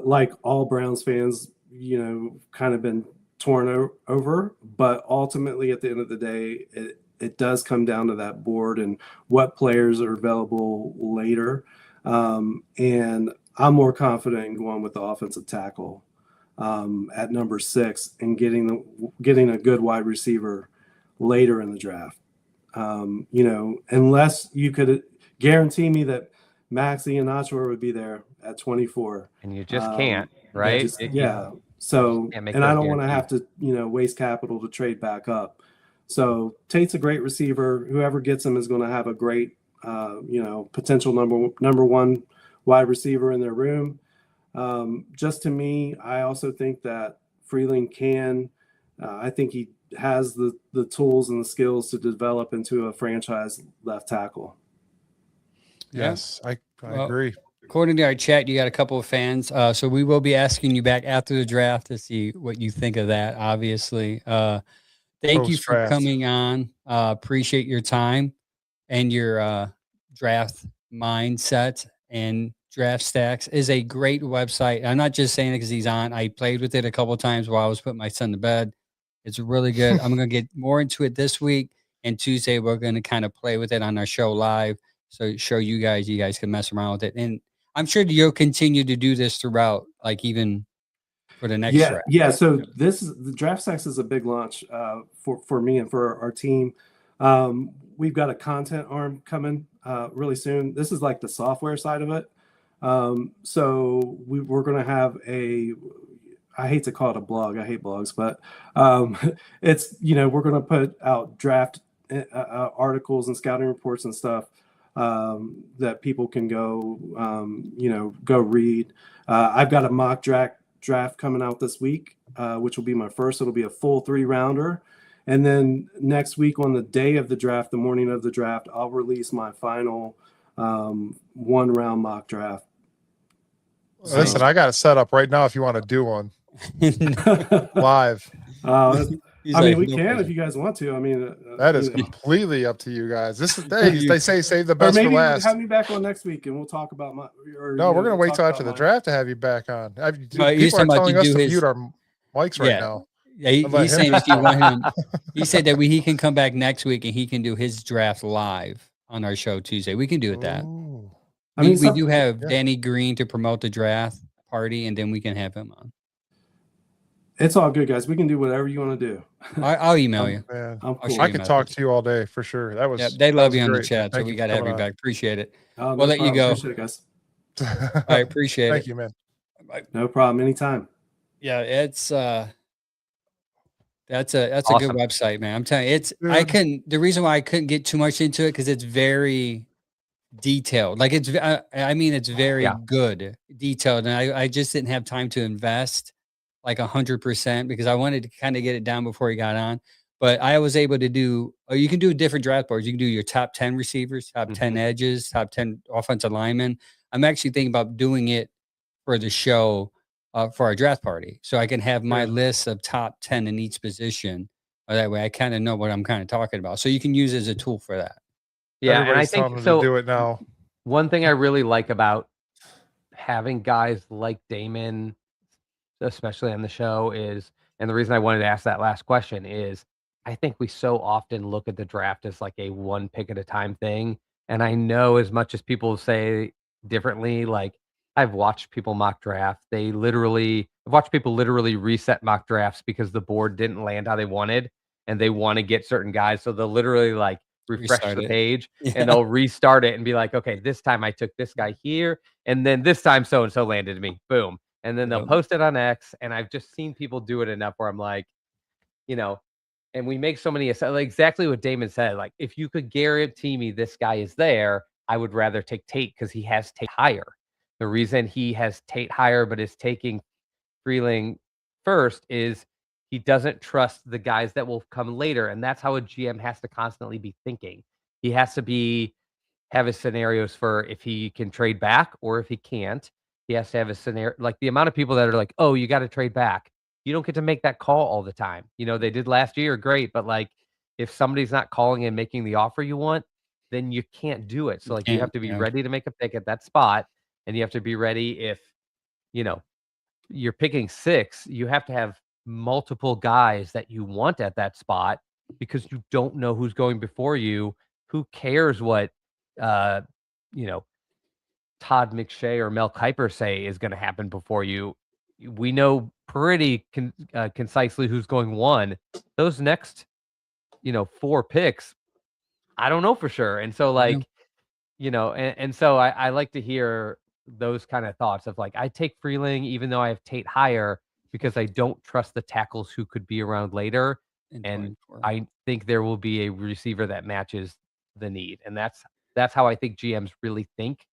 like all Browns fans, kind of been torn over. But ultimately, at the end of the day, it does come down to that board and what players are available later. And I'm more confident in going with the offensive tackle at number 6 and getting a good wide receiver later in the draft. Unless you could guarantee me that Max Iheanacho would be there at 24. And you just can't, right? So, and I don't want to have to, waste capital to trade back up. So Tate's a great receiver. Whoever gets him is going to have a great, potential number 1 wide receiver in their room. Just to me, I also think that Freeling I think he has the tools and the skills to develop into a franchise left tackle. Yes, I agree. According to our chat, you got a couple of fans. So we will be asking you back after the draft to see what you think of that, obviously. Thank you for coming on. Appreciate your time and your draft mindset. And Draft Stacks is a great website. I'm not just saying it because he's on. I played with it a couple of times while I was putting my son to bed. It's really good. I'm going to get more into it this week. And Tuesday, we're going to kind of play with it on our show live. So show you guys can mess around with it. And I'm sure you'll continue to do this throughout, even for the next draft. Yeah. So the Draft Stacks is a big launch for me and for our team. We've got a content arm coming really soon. This is like the software side of it. So we're going to have I hate to call it a blog. I hate blogs, but it's, we're going to put out draft articles and scouting reports and stuff that people can go read. I've got a mock draft coming out this week, which will be my first. It'll be a full 3-rounder. And then next week on the day of the draft, the morning of the draft, I'll release my final 1-round mock draft. Listen, I got it set up right now if you want to do one live. We can if you guys want to. That is completely up to you guys. They say save the best for last. Have me back on next week and we'll talk about we're going to wait till after the draft to have you back on. People are telling us to mute our mics right now. Yeah, he's saying if you want him, he said that he can come back next week and he can do his draft live on our show Tuesday. We can do it that. Ooh. We do have Danny Green to promote the draft party, and then we can have him on. It's all good, guys. We can do whatever you want to do. I'll email you. Cool. I could talk to you all day for sure. That was they love you on great. the chat, so we got to have you back. Appreciate it. We'll let you go. Appreciate it, guys. I appreciate it. Thank you, man. No problem. Anytime. Yeah, it's that's a good Awesome. website, man. I'm telling you, Dude. the reason why I couldn't get too much into it because it's very detailed. Like I mean, it's very Yeah. good detailed, and I just didn't have time to invest like 100% because I wanted to kind of get it down before he got on. But I was able to do. You can do different draft boards. You can do your top 10 receivers, top 10 edges, top 10 offensive linemen. I'm actually thinking about doing it for the show for our draft party, so I can have my Yeah. list of top 10 in each position. That way, I kind of know what I'm kind of talking about. So you can use it as a tool for that. Yeah, and I Everybody's think telling them to so. do it now. One thing I really like about having guys like Damon, especially on the show, is, and the reason I wanted to ask that last question is, I think we so often look at the draft as like a one pick at a time thing. And I know as much as people say differently, like I've watched people mock draft. I've watched people literally reset mock drafts because the board didn't land how they wanted and they want to get certain guys. So they'll literally like refresh Restart the it. page Yeah. and they'll restart it and be like, okay, this time I took this guy here. And then this time so-and-so landed me. Boom. And then they'll Yep. post it on X. And I've just seen people do it enough where I'm like, and we make so many, like exactly what Damon said. Like, if you could guarantee me this guy is there, I would rather take Tate because he has Tate higher. The reason he has Tate higher but is taking Freeling first is he doesn't trust the guys that will come later. And that's how a GM has to constantly be thinking. He has to have his scenarios for if he can trade back or if he can't. He has to have a scenario, like the amount of people that are like, oh, you got to trade back. You don't get to make that call all the time. They did last year, great. But like, if somebody's not calling and making the offer you want, then you can't do it. So like, you have to be ready to make a pick at that spot. And you have to be ready if, you're picking 6, you have to have multiple guys that you want at that spot because you don't know who's going before you. Who cares what, Todd McShay or Mel Kiper say is going to happen before you? We know pretty concisely who's going 1. Those next, 4 picks, I don't know for sure. And so like, and so I like to hear those kind of thoughts of like, I take Freeling even though I have Tate higher because I don't trust the tackles who could be around later. And I think there will be a receiver that matches the need. And that's how I think GMs really think.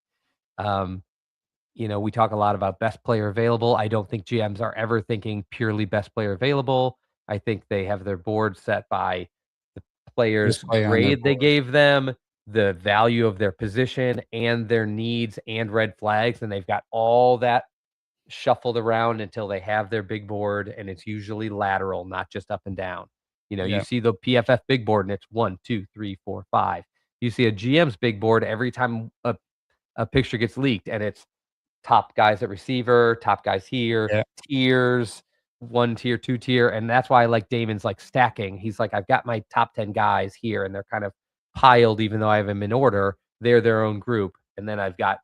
We talk a lot about best player available. I don't think GMs are ever thinking purely best player available. I think they have their board set by the players' grade they gave them, the value of their position and their needs and red flags. And they've got all that shuffled around until they have their big board. And it's usually lateral, not just up and down. You see the PFF big board and it's 1, 2, 3, 4, 5. You see a GM's big board every time a picture gets leaked and it's top guys at receiver, top guys here, tiers, 1 tier, 2 tier. And that's why I like Damon's like stacking. He's like, I've got my top 10 guys here and they're kind of piled, even though I have them in order. They're their own group. And then I've got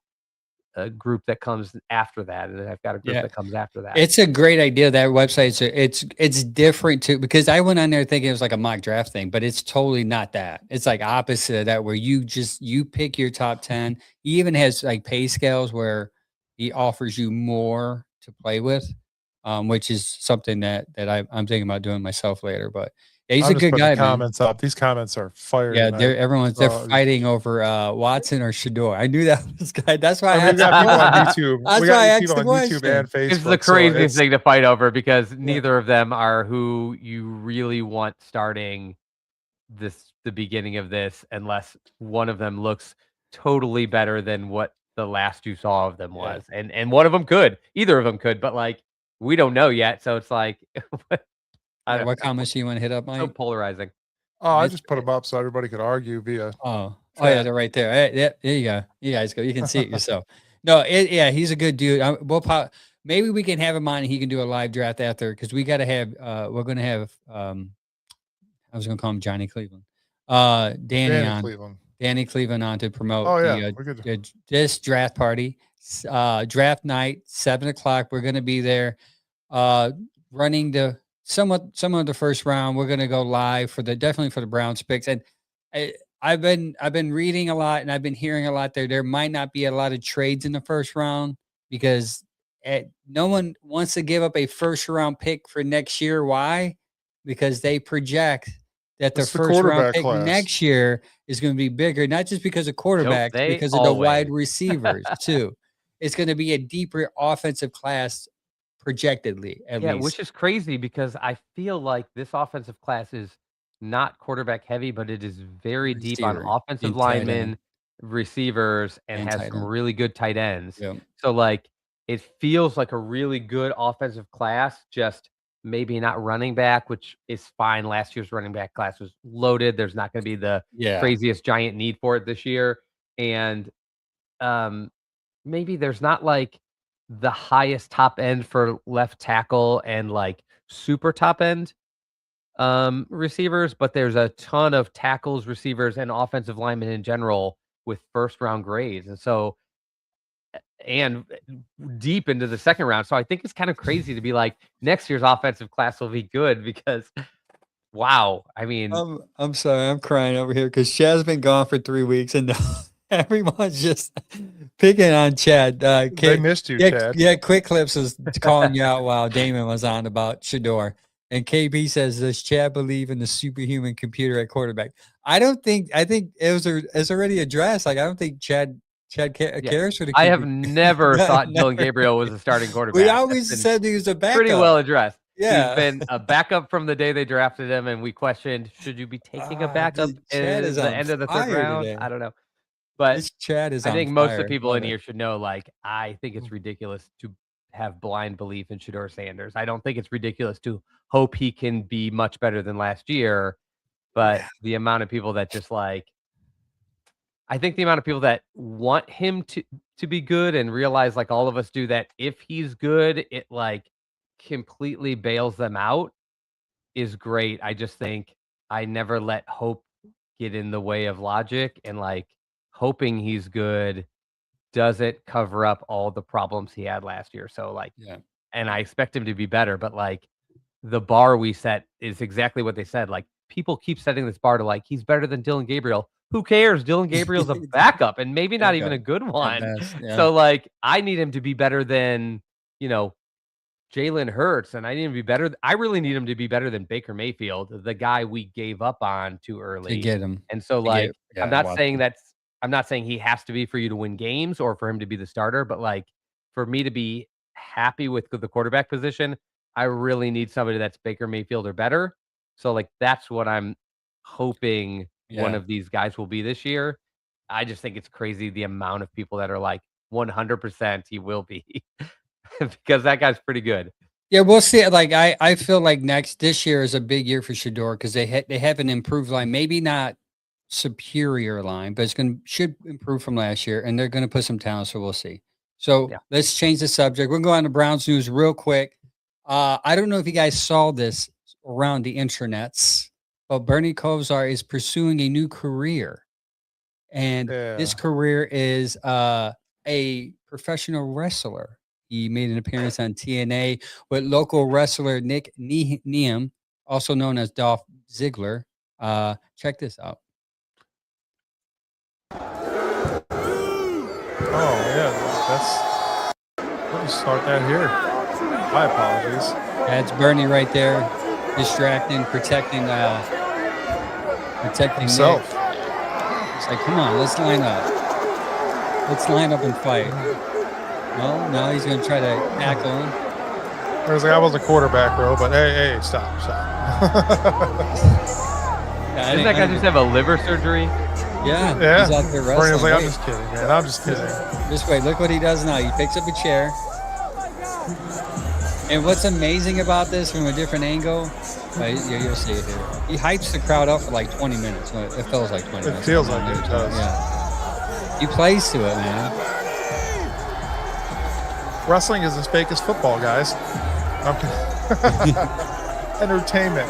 a group that comes after that. And then I've got a group that comes after that. It's a great idea. That website, it's different too, because I went on there thinking it was like a mock draft thing, but it's totally not that. It's like opposite of that, where you pick your top 10. He even has like pay scales where he offers you more to play with, which is something that I'm thinking about doing myself later. But yeah, he's a good guy, man. Comments up. These comments are fire. Yeah, they're fighting over Watson or Shador. I knew that was guy. That's why I we got people on YouTube. That's we why I got asked people the on question. YouTube and Facebook. It's the craziest thing to fight over because neither of them are who you really want starting the beginning of this, unless one of them looks totally better than what the last you saw of them was. And one of them could. Either of them could, but like we don't know yet. So it's like what comments do you want to hit up, Mike? So polarizing. Oh, I just put them up so everybody could argue via. Oh yeah, they're right there. There you go. You guys go. You can see it yourself. No, he's a good dude. Maybe we can have him on and he can do a live draft after, because we got to have. We're going to have. I was going to call him Johnny Cleveland. Danny Cleveland on to promote this draft party. Draft night, 7:00. We're going to be there. Running some of the first round. We're going to go live definitely for the Browns picks. And I've been reading a lot and I've been hearing a lot there. There might not be a lot of trades in the first round because no one wants to give up a first round pick for next year. Why? Because they project that their It's the first round quarterback pick class. next year is going to be bigger, not just because of quarterbacks, they because of the wide always? receivers too. It's going to be a deeper offensive class projectedly, at Yeah, least. which is crazy because I feel like this offensive class is not quarterback heavy, but it is very deep on Receiver offensive and tight end. linemen, receivers, and And has tight some end. really good tight ends. Yep. So like it feels like a really good offensive class, just maybe not running back, which is fine. Last year's running back class was loaded. There's not going to be the Yeah. craziest giant need for it this year. And maybe there's not like the highest top end for left tackle and like super top end receivers, but there's a ton of tackles, receivers, and offensive linemen in general with first round grades. And so and deep into the second round. So I think it's kind of crazy to be like next year's offensive class will be good because wow. I mean, I'm sorry, I'm crying over here because Chad's been gone for 3 weeks and everyone's just picking on Chad. They missed you, Chad. Yeah, Quick Clips was calling you out while Damon was on about Shador. And KB says, does Chad believe in the superhuman computer at quarterback? I think it's already addressed. Like, I don't think Chad cares for the I have computer. never thought Dylan Gabriel was a starting quarterback. We always said he was a backup. Pretty well addressed. Yeah. He's been a backup from the day they drafted him, and we questioned, should you be taking a backup Chad in is the on end of the third fire round? today. I don't know. But This Chad is I on think most of the fire. people Love in it. here should know, like, I think it's ridiculous to have blind belief in Shador Sanders. I don't think it's ridiculous to hope he can be much better than last year. But the amount of people that just like, I think the amount of people that want him to be good and realize, like all of us do, that if he's good, it like completely bails them out is great. I just think I never let hope get in the way of logic, and like hoping he's good doesn't cover up all the problems he had last year. So like, and I expect him to be better, but like the bar we set is exactly what they said. Like people keep setting this bar to like, he's better than Dylan Gabriel. Who cares? Dylan Gabriel's a backup and maybe not even a good one. So like, I need him to be better than, Jalen Hurts, and I need him to be better. I really need him to be better than Baker Mayfield, the guy we gave up on too early to get him. And so like, I'm not saying he has to be for you to win games or for him to be the starter, but like for me to be happy with the quarterback position, I really need somebody that's Baker Mayfield or better. So like, that's what I'm hoping one of these guys will be this year. I just think it's crazy the amount of people that are like 100% he will be because that guy's pretty good. Yeah, we'll see. Like I feel like this year is a big year for Shador because they have an improved line, maybe not superior line, but should improve from last year, and they're going to put some talent. So we'll see. So let's change the subject. We're going to go on to Browns news real quick. I don't know if you guys saw this around the internets, but Bernie Kosar is pursuing a new career, and this career is a professional wrestler. He made an appearance on TNA with local wrestler Nick Neum, also known as Dolph Ziggler. Check this out. Oh, yeah. Let me start that here. My apologies. That's Bernie right there, distracting, protecting himself. Nick. It's like, come on, let's line up. Let's line up and fight. No, he's going to try to tackle him. I was like, I was a quarterback, bro, but hey, stop. Didn't that guy just have a liver surgery? Yeah. He's out there wrestling. Bernie was like, I'm just kidding, man. I'm just kidding. Just wait. Look what he does now. He picks up a chair. And what's amazing about this from a different angle, you'll see it here. He hypes the crowd up for like 20 minutes. It feels like 20 minutes. It feels like it does. Yeah. He plays to it, man. Wrestling is as fake as football, guys. Entertainment.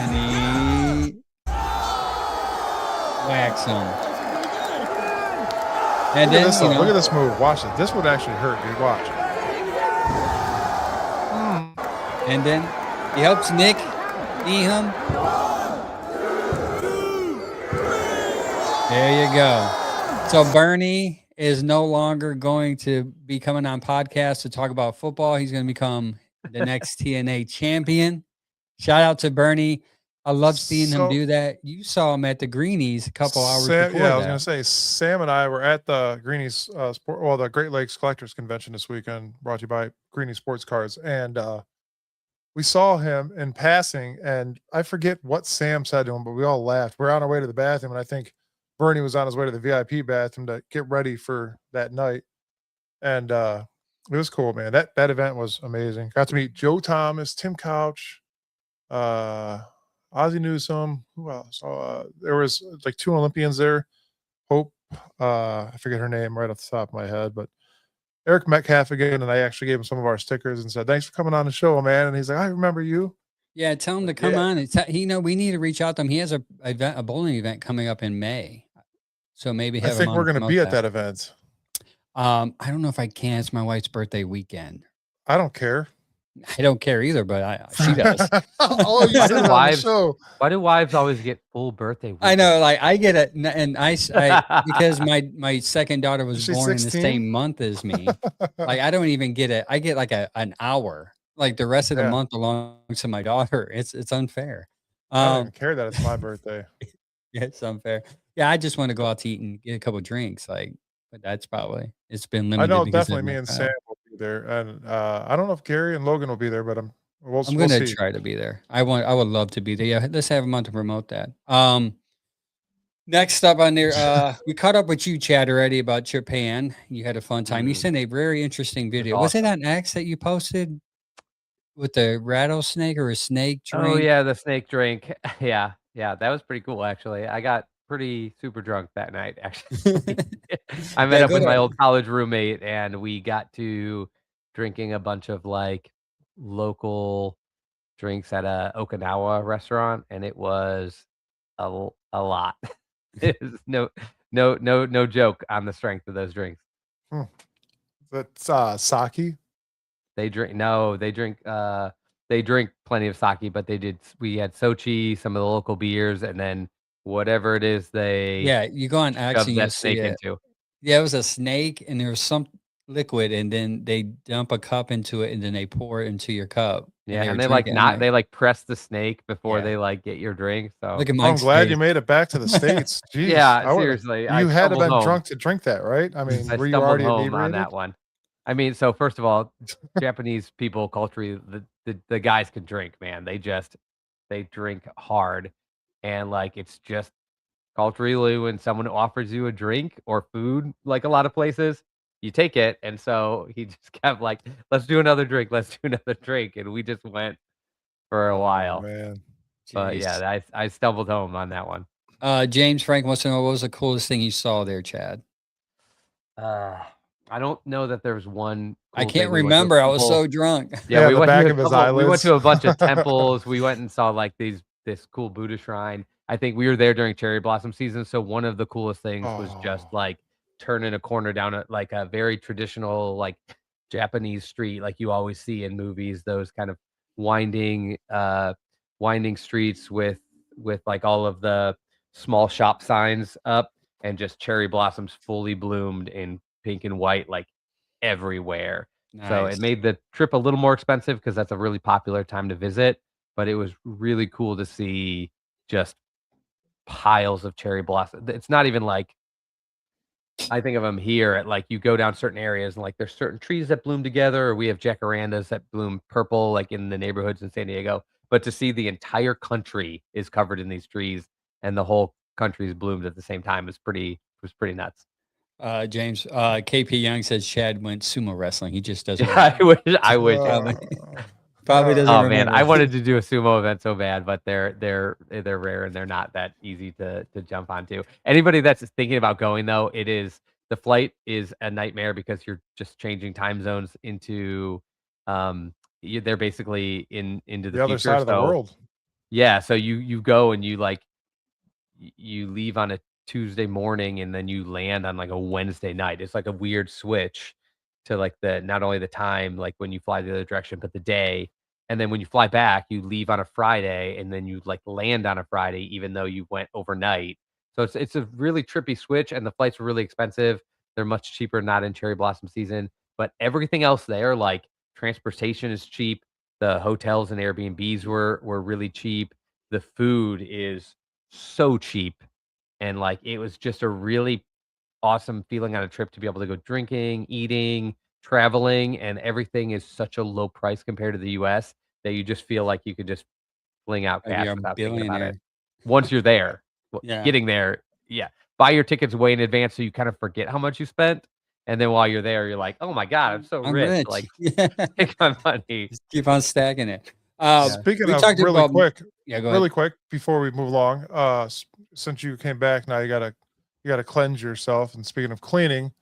And he whacks him. And then, look at this move. Watch it. This would actually hurt, dude. Watch. And then he helps Nick Neum. There you go. So Bernie is no longer going to be coming on podcasts to talk about football. He's going to become the next TNA champion. Shout out to Bernie. I love seeing him do that. You saw him at the Greenies a couple hours before Yeah, I was that. going to say, Sam and I were at the Greenies the Great Lakes Collectors Convention this weekend, brought to you by Greenies Sports Cars, and we saw him in passing, and I forget what Sam said to him, but we all laughed. We're on our way to the bathroom, and I think Bernie was on his way to the VIP bathroom to get ready for that night, and it was cool, man. That event was amazing. Got to meet Joe Thomas, Tim Couch, Ozzie Newsome. Who else? There was like 2 Olympians there. Hope, I forget her name right off the top of my head, but Eric Metcalf again, and I actually gave him some of our stickers and said, "Thanks for coming on the show, man." And he's like, "I remember you." Yeah, tell him to come on. We need to reach out to him. He has a bowling event coming up in May, so maybe I think we're going to be at that event. I don't know if I can. It's my wife's birthday weekend. I don't care. I don't care either, but she does. Oh, you said it on the show. Why do wives always get full birthday weekend? I know, like I get it, and I because my second daughter was born 16? In the same month as me. Like I don't even get it. I get like an hour. Like the rest of the month belongs to my daughter. It's unfair. I don't even care that it's my birthday. Yeah, it's unfair. Yeah, I just want to go out to eat and get a couple drinks. But that's probably it's been limited. I know definitely me and Sam will be there, and I don't know if Gary and Logan will be there, but I'm going to try to be there. I would love to be there. Yeah, let's have him on to promote that. Next up on there, we caught up with you, Chad, already about Japan. You had a fun time. You sent a very interesting video. Awesome. Was it on X that you posted with the rattlesnake or a snake drink? Oh yeah, the snake drink. Yeah, that was pretty cool actually. I got pretty super drunk that night actually. I met up with my old college roommate and we got to drinking a bunch of like local drinks at a Okinawa restaurant, and it was a lot. It was no joke on the strength of those drinks. That's sake. They drink plenty of sake, but we had sochi, some of the local beers, and then whatever it is you go on X and you see it. Into. Yeah, it was a snake, and there was some liquid, and then they dump a cup into it, and then they pour it into your cup. Yeah, and they press the snake before they like get your drink. So look at I'm glad you made it back to the States. Jeez, yeah, seriously, you had to have been drunk to drink that, right? I mean, were you already home on that one? I mean, so first of all, Japanese people culturally, the guys can drink, man. They drink hard, and like it's just culturally when someone offers you a drink or food, like a lot of places, you take it. And so he just kept like, let's do another drink, and we just went for a while. Man, but yeah, I stumbled home on that one. James Frank wants to know, what was the coolest thing you saw there, Chad? I don't know that there's one. I can't remember. I was so drunk. Yeah, we went to a bunch of temples. We went and saw like this cool Buddha shrine. I think we were there during cherry blossom season. So one of the coolest things was just like turning a corner down a very traditional like Japanese street, like you always see in movies. Those kind of winding streets with like all of the small shop signs up, and just cherry blossoms fully bloomed in pink and white, like everywhere. Nice. So it made the trip a little more expensive because that's a really popular time to visit, but it was really cool to see just piles of cherry blossom. It's not even like, I think of them here at like, you go down certain areas and like there's certain trees that bloom together, or we have jacarandas that bloom purple, like in the neighborhoods in San Diego. But to see the entire country is covered in these trees and the whole country is bloomed at the same time was pretty nuts. James, KP Young says Chad went sumo wrestling. He just doesn't. Yeah, I wish. Probably doesn't. Oh man, I wanted to do a sumo event so bad, but they're rare and they're not that easy to jump onto. Anybody that's thinking about going though, the flight is a nightmare because you're just changing time zones into, they're basically into the other future, side of the world. Yeah, so you go and you leave on a Tuesday morning and then you land on like a Wednesday night. It's like a weird switch to like not only the time, like when you fly the other direction, but the day. And then when you fly back, you leave on a Friday and then you like land on a Friday, even though you went overnight. So it's a really trippy switch, and the flights were really expensive. They're much cheaper, not in cherry blossom season, but everything else there, like transportation is cheap. The hotels and Airbnbs were really cheap. The food is so cheap, and like it was just a really awesome feeling on a trip to be able to go drinking, eating, traveling, and everything is such a low price compared to the US that you just feel like you could just fling out Like you're cash a without thinking about it. billionaire. Once you're there, Yeah. getting there, yeah. Buy your tickets way in advance so you kind of forget how much you spent. And then while you're there, you're like, oh my God, I'm so I'm rich. rich. Like, Yeah. take my money. Just keep on stacking it. Yeah. Speaking We of talked really about quick, yeah, go really ahead. quick before we move along, since you came back, now you gotta cleanse yourself. And speaking of cleaning,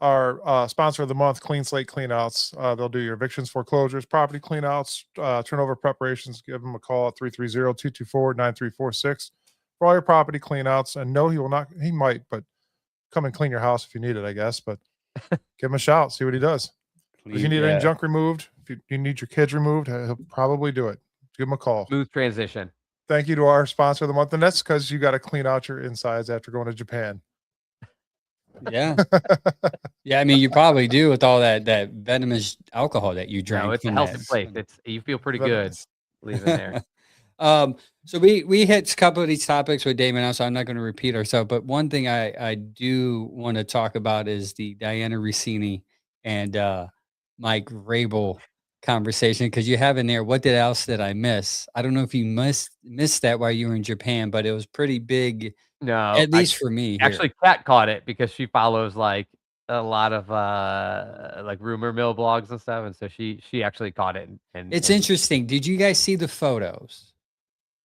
our sponsor of the month, Clean Slate Cleanouts. They'll do your evictions, foreclosures, property cleanouts, turnover preparations. Give them a call at 330-224-9346 for all your property cleanouts. And no, he might, but come and clean your house if you need it, I guess. But give him a shout, see what he does. If you need any junk removed, if you need your kids removed, he'll probably do it. Give him a call. Smooth transition. Thank you to our sponsor of the month. And that's because you got to clean out your insides after going to Japan. Yeah. Yeah, I mean, you probably do with all that venomous alcohol that you drank. No, it's a from healthy that. place. You feel pretty good leaving there. So we hit a couple of these topics with Damon, so I'm not going to repeat ourselves. But one thing I do want to talk about is the Diana Rossini and Mike Rabel conversation, because you have in there, what else did I miss? I don't know if you missed that while you were in Japan, but it was pretty big, No, at least for me. Here. Actually, Kat caught it because she follows like a lot of like rumor mill blogs and stuff, and so she actually caught it. And It's interesting. Did you guys see the photos?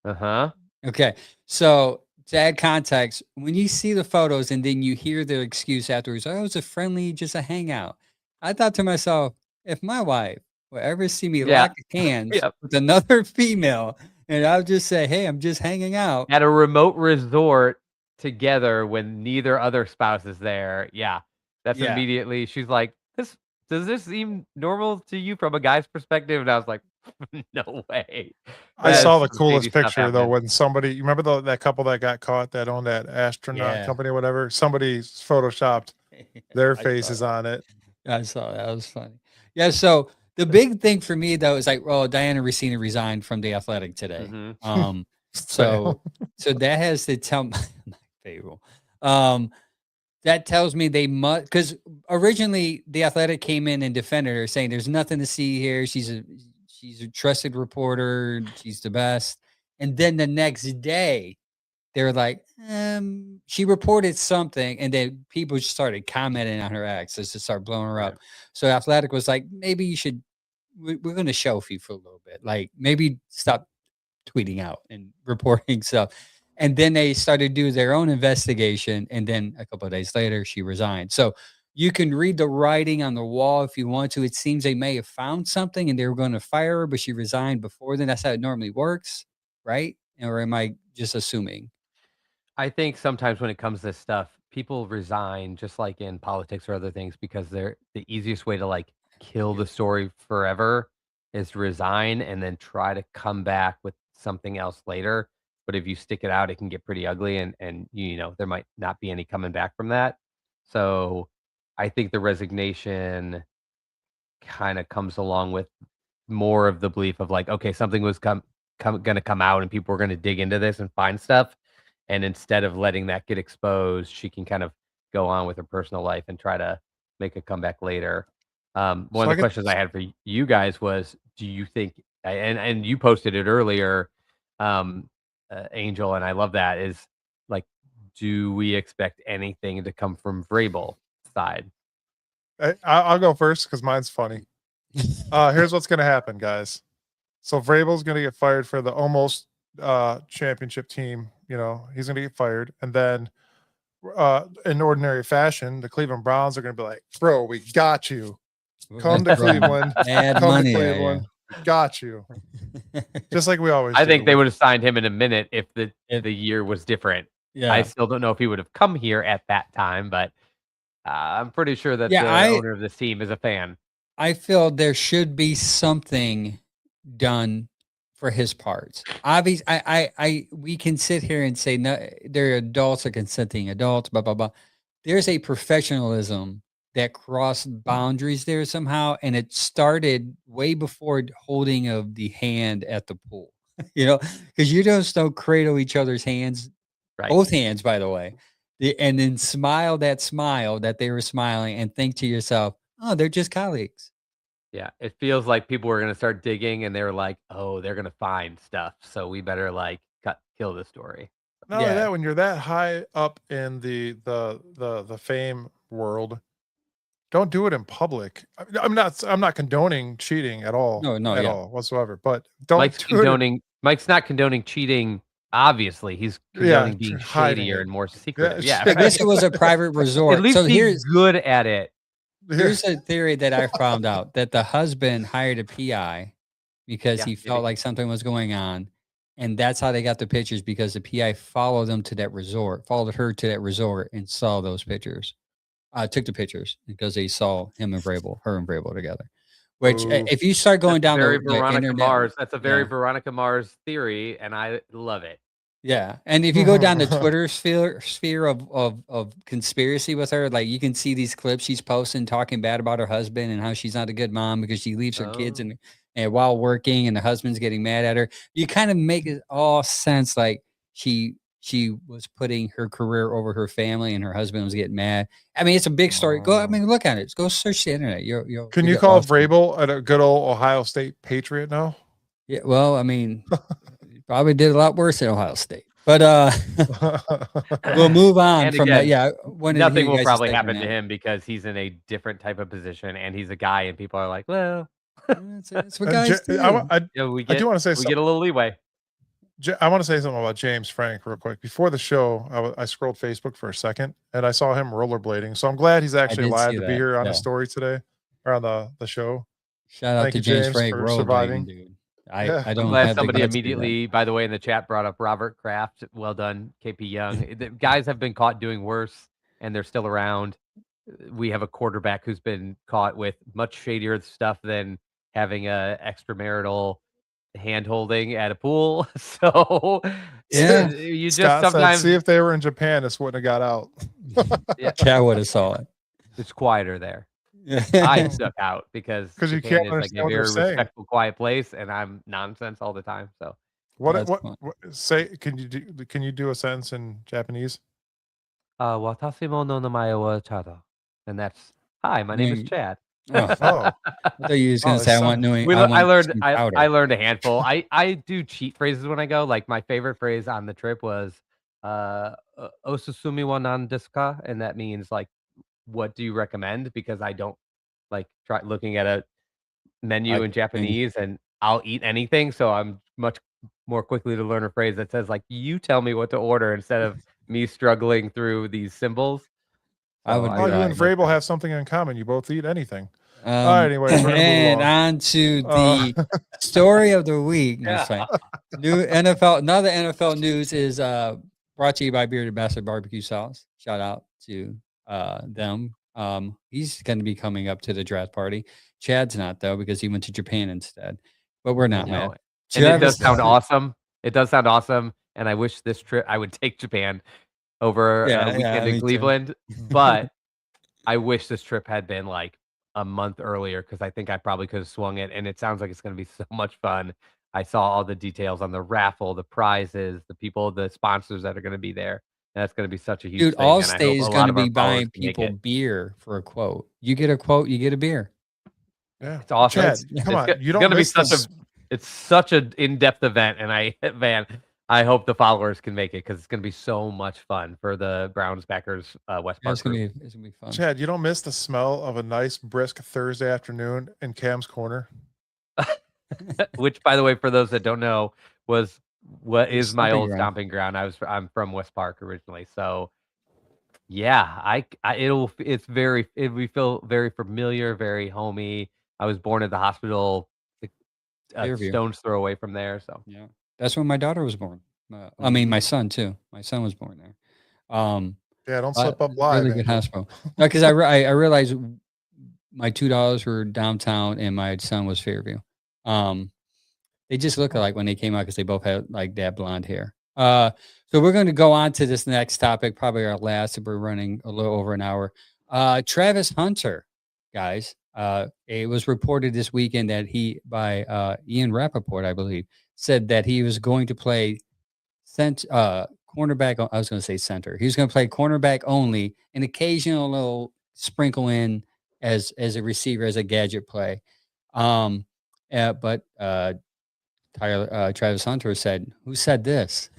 Uh-huh. Okay. So to add context, when you see the photos and then you hear their excuse afterwards, oh, it was just a hangout. I thought to myself, if my wife will ever see me Yeah. lock hands Yep. with another female, and I'll just say, hey, I'm just hanging out. At a remote resort together when neither other spouse is there. Yeah. That's Yeah. immediately she's like, does this seem normal to you from a guy's perspective? And I was like, no way. I That's saw the some coolest shady stuff picture though happening. when somebody, you remember that couple that got caught that owned that astronaut Yeah. company or whatever? Somebody's photoshopped their I saw faces that. on it. I saw that. That was funny. Yeah. So the big thing for me though is like, well, Diana Rossini resigned from the Athletic today. Mhm. So that has to tell my favorite. That tells me they must, because originally the Athletic came in and defended her, saying there's nothing to see here. She's a trusted reporter. She's the best. And then the next day, they're like, she reported something, and then people just started commenting on her access to start blowing her up. So Athletic was like, maybe you should. We're going to shelf you for a little bit. Like maybe stop tweeting out and reporting stuff. And then they started to do their own investigation. And then a couple of days later, she resigned. So you can read the writing on the wall if you want to. It seems they may have found something and they were going to fire her, but she resigned before then. That's how it normally works, right? Or am I just assuming? I think sometimes when it comes to this stuff, people resign just like in politics or other things because they're the easiest way to like kill the story forever is to resign and then try to come back with something else later. But if you stick it out, it can get pretty ugly and there might not be any coming back from that. So I think the resignation kind of comes along with more of the belief of like, okay, something was going to come out and people were going to dig into this and find stuff. And instead of letting that get exposed, she can kind of go on with her personal life and try to make a comeback later. One of the questions I had for you guys was, do you think, and you posted it earlier, Angel, and I love that, is like, do we expect anything to come from Vrabel side? I'll go first because mine's funny. Here's what's going to happen, guys. So Vrabel's going to get fired for the almost championship team. He's going to get fired. And then in ordinary fashion, the Cleveland Browns are going to be like, bro, we got you. Come to Cleveland. Add Come money to Cleveland. We got you. Just like we always do. I think they would have signed him in a minute if the year was different. Yeah. I still don't know if he would have come here at that time, but I'm pretty sure that the owner of this team is a fan. I feel there should be something done for his parts. Obviously, we can sit here and say no, they're adults or consenting adults, blah blah blah. There's a professionalism that crossed boundaries there somehow, and it started way before holding of the hand at the pool. Because you just don't cradle each other's hands, Right. both hands, by the way, and then smile that they were smiling, and think to yourself, "Oh, they're just colleagues." Yeah, it feels like people were gonna start digging, and they were like, "Oh, they're gonna find stuff, so we better like kill this story." Not only Yeah. that, when you're that high up in the fame world, don't do it in public. I'm not condoning cheating at all, No, yeah. whatsoever. But don't do it. Mike's not condoning cheating. Obviously, he's condoning being hiding shadier it. and more secretive. Yeah, Yeah, I guess it was a private resort. at least So be good at it. here's a theory that I found out, that the husband hired a PI because he felt like something was going on. And that's how they got the pictures, because the PI followed her to that resort and saw those pictures. Took the pictures because they saw her and Vrabel together. Which, if you start going down very the Veronica internet, Mars. That's a very Veronica Mars theory, and I love it. yeah, and if you go down the Twitter sphere of conspiracy with her, like, you can see these clips she's posting talking bad about her husband and how she's not a good mom because she leaves her kids and while working, and the husband's getting mad at her. You kind of make it all sense, like she was putting her career over her family, and her husband was getting mad. I mean, it's a big story. Look at it. Go search the internet. Can you call Vrabel a good old Ohio State Patriot now? Yeah, well, I mean, probably did a lot worse at Ohio State. But we'll move on from that. Yeah, nothing will probably happen to him because he's in a different type of position, and he's a guy, and people are like, "Well, that's what guys do." I do want to say we get a little leeway. I want to say something about James Frank real quick. Before the show, I scrolled Facebook for a second, and I saw him rollerblading. So I'm glad he's actually alive to be here on the story today, or on the show. Shout out to James Frank for surviving. Dude. I don't. I'm glad somebody immediately, by the way, in the chat brought up Robert Kraft. Well done, KP Young. The guys have been caught doing worse, and they're still around. We have a quarterback who's been caught with much shadier stuff than having a extramarital hand holding at a pool. So yeah, you just Scott sometimes said, see if they were in Japan, this wouldn't have got out. Yeah, Chad would have saw it. It's quieter there. I stuck out because you Japan can't is like a understand very what they're saying. respectful, quiet place, and I'm nonsense all the time. So what say? Can you do a sentence in Japanese? Watashi mo no namae wa Chad, and that's hi. My name is Chad. Oh. I thought you were just gonna say I want knowing. I learned a handful. I do cheat phrases when I go. Like my favorite phrase on the trip was "Osusumi wa nan desu ka," and that means like, what do you recommend? Because I don't like try looking at a menu in Japanese, and I'll eat anything. So I'm much more quickly to learn a phrase that says like, you tell me what to order instead of me struggling through these symbols. You and Vrabel have something in common. You both eat anything. All right, anyways, we're and on to the story of the week. New NFL. Another NFL news is brought to you by Bearded Bastard Barbecue Sauce. Shout out to them. He's going to be coming up to the draft party. Chad's not, though, because he went to Japan instead. But we're not mad. And it does sound awesome. It does sound awesome. And I wish this trip I would take Japan over a weekend in Cleveland. But I wish this trip had been like a month earlier, because I think I probably could have swung it. And it sounds like it's going to be so much fun. I saw all the details on the raffle, the prizes, the people, the sponsors that are going to be there. And that's going to be such a huge thing. Allstate is going to be buying people beer for a quote. You get a quote, you get a beer. Yeah, it's awesome. Chad, come on, you don't. It's going to be it's such an in-depth event, and I hope the followers can make it, because it's going to be so much fun for the Browns backers. West Park. It's going to be fun. Chad, you don't miss the smell of a nice brisk Thursday afternoon in Cam's Corner. Which, by the way, for those that don't know, was what is my old stomping ground. I'm from West Park originally, so yeah, we feel very familiar, very homey. I was born at the hospital, a stone's throw away from there. So yeah, that's when my daughter was born. I mean, my son too. My son was born there. Yeah, don't slip up live. Really good hospital. No, because I realized my $2 were downtown and my son was Fairview. They just look alike when they came out because they both had like that blonde hair. So we're going to go on to this next topic, probably our last. We're running a little over an hour. Travis Hunter, guys. It was reported this weekend that by Ian Rappaport, I believe, said that he was going to play cornerback. I was going to say center. He was going to play cornerback only, an occasional little sprinkle in as a receiver, as a gadget play. But Travis Hunter said, "Who said this?"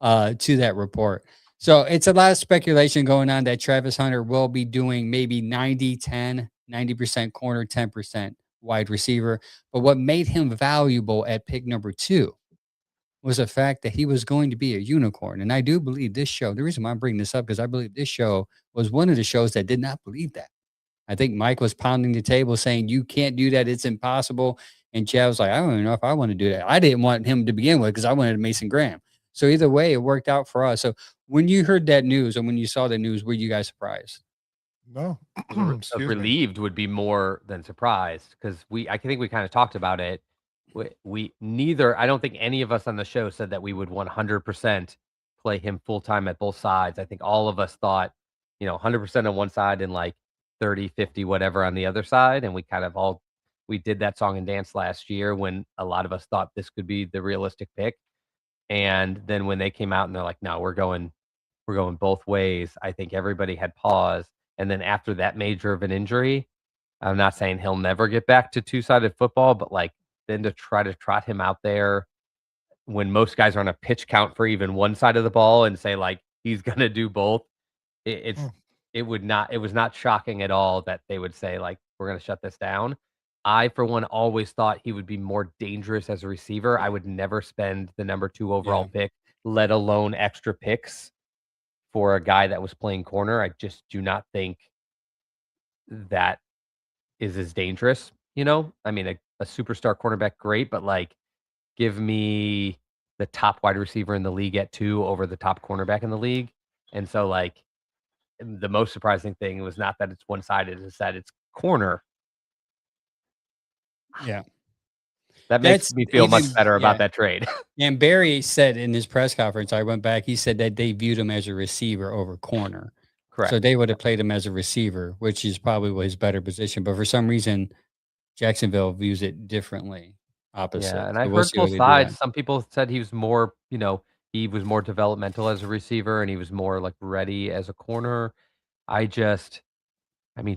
To that report. So it's a lot of speculation going on that Travis Hunter will be doing maybe 90-10, 90% corner, 10% wide receiver. But what made him valuable at pick number 2 was the fact that he was going to be a unicorn. And I do believe this show, the reason why I'm bringing this up, because I believe this show was one of the shows that did not believe that. I think Mike was pounding the table saying, you can't do that. It's impossible. And Chad was like, I don't even know if I want to do that. I didn't want him to begin with because I wanted Mason Graham. So either way, it worked out for us. So when you heard that news and when you saw the news, were you guys surprised? No. Relieved would be more than surprised, because I think we kind of talked about it. We neither, I don't think any of us on the show said that we would 100% play him full time at both sides. I think all of us thought, 100% on one side and like 30, 50, whatever on the other side. And we kind of we did that song and dance last year when a lot of us thought this could be the realistic pick. And then when they came out and they're like, no, we're going both ways, I think everybody had pause. And then after that major of an injury, I'm not saying he'll never get back to two-sided football, but like then to try to trot him out there when most guys are on a pitch count for even one side of the ball and say like he's going to do both, it was not shocking at all that they would say like, we're going to shut this down. I, for one, always thought he would be more dangerous as a receiver. I would never spend the number 2 overall pick, let alone extra picks, for a guy that was playing corner. I just do not think that is as dangerous. I mean, a superstar cornerback, great, but like, give me the top wide receiver in the league at 2 over the top cornerback in the league. And so, like, the most surprising thing was not that it's one-sided, it's that it's corner. Yeah. That makes me feel much better about that trade. And Barry said in his press conference, I went back, he said that they viewed him as a receiver over corner. Correct. So they would have played him as a receiver, which is probably his better position. But for some reason, Jacksonville views it differently, opposite. Yeah, and I heard both sides. Some people said he was more, he was more developmental as a receiver and he was more like ready as a corner.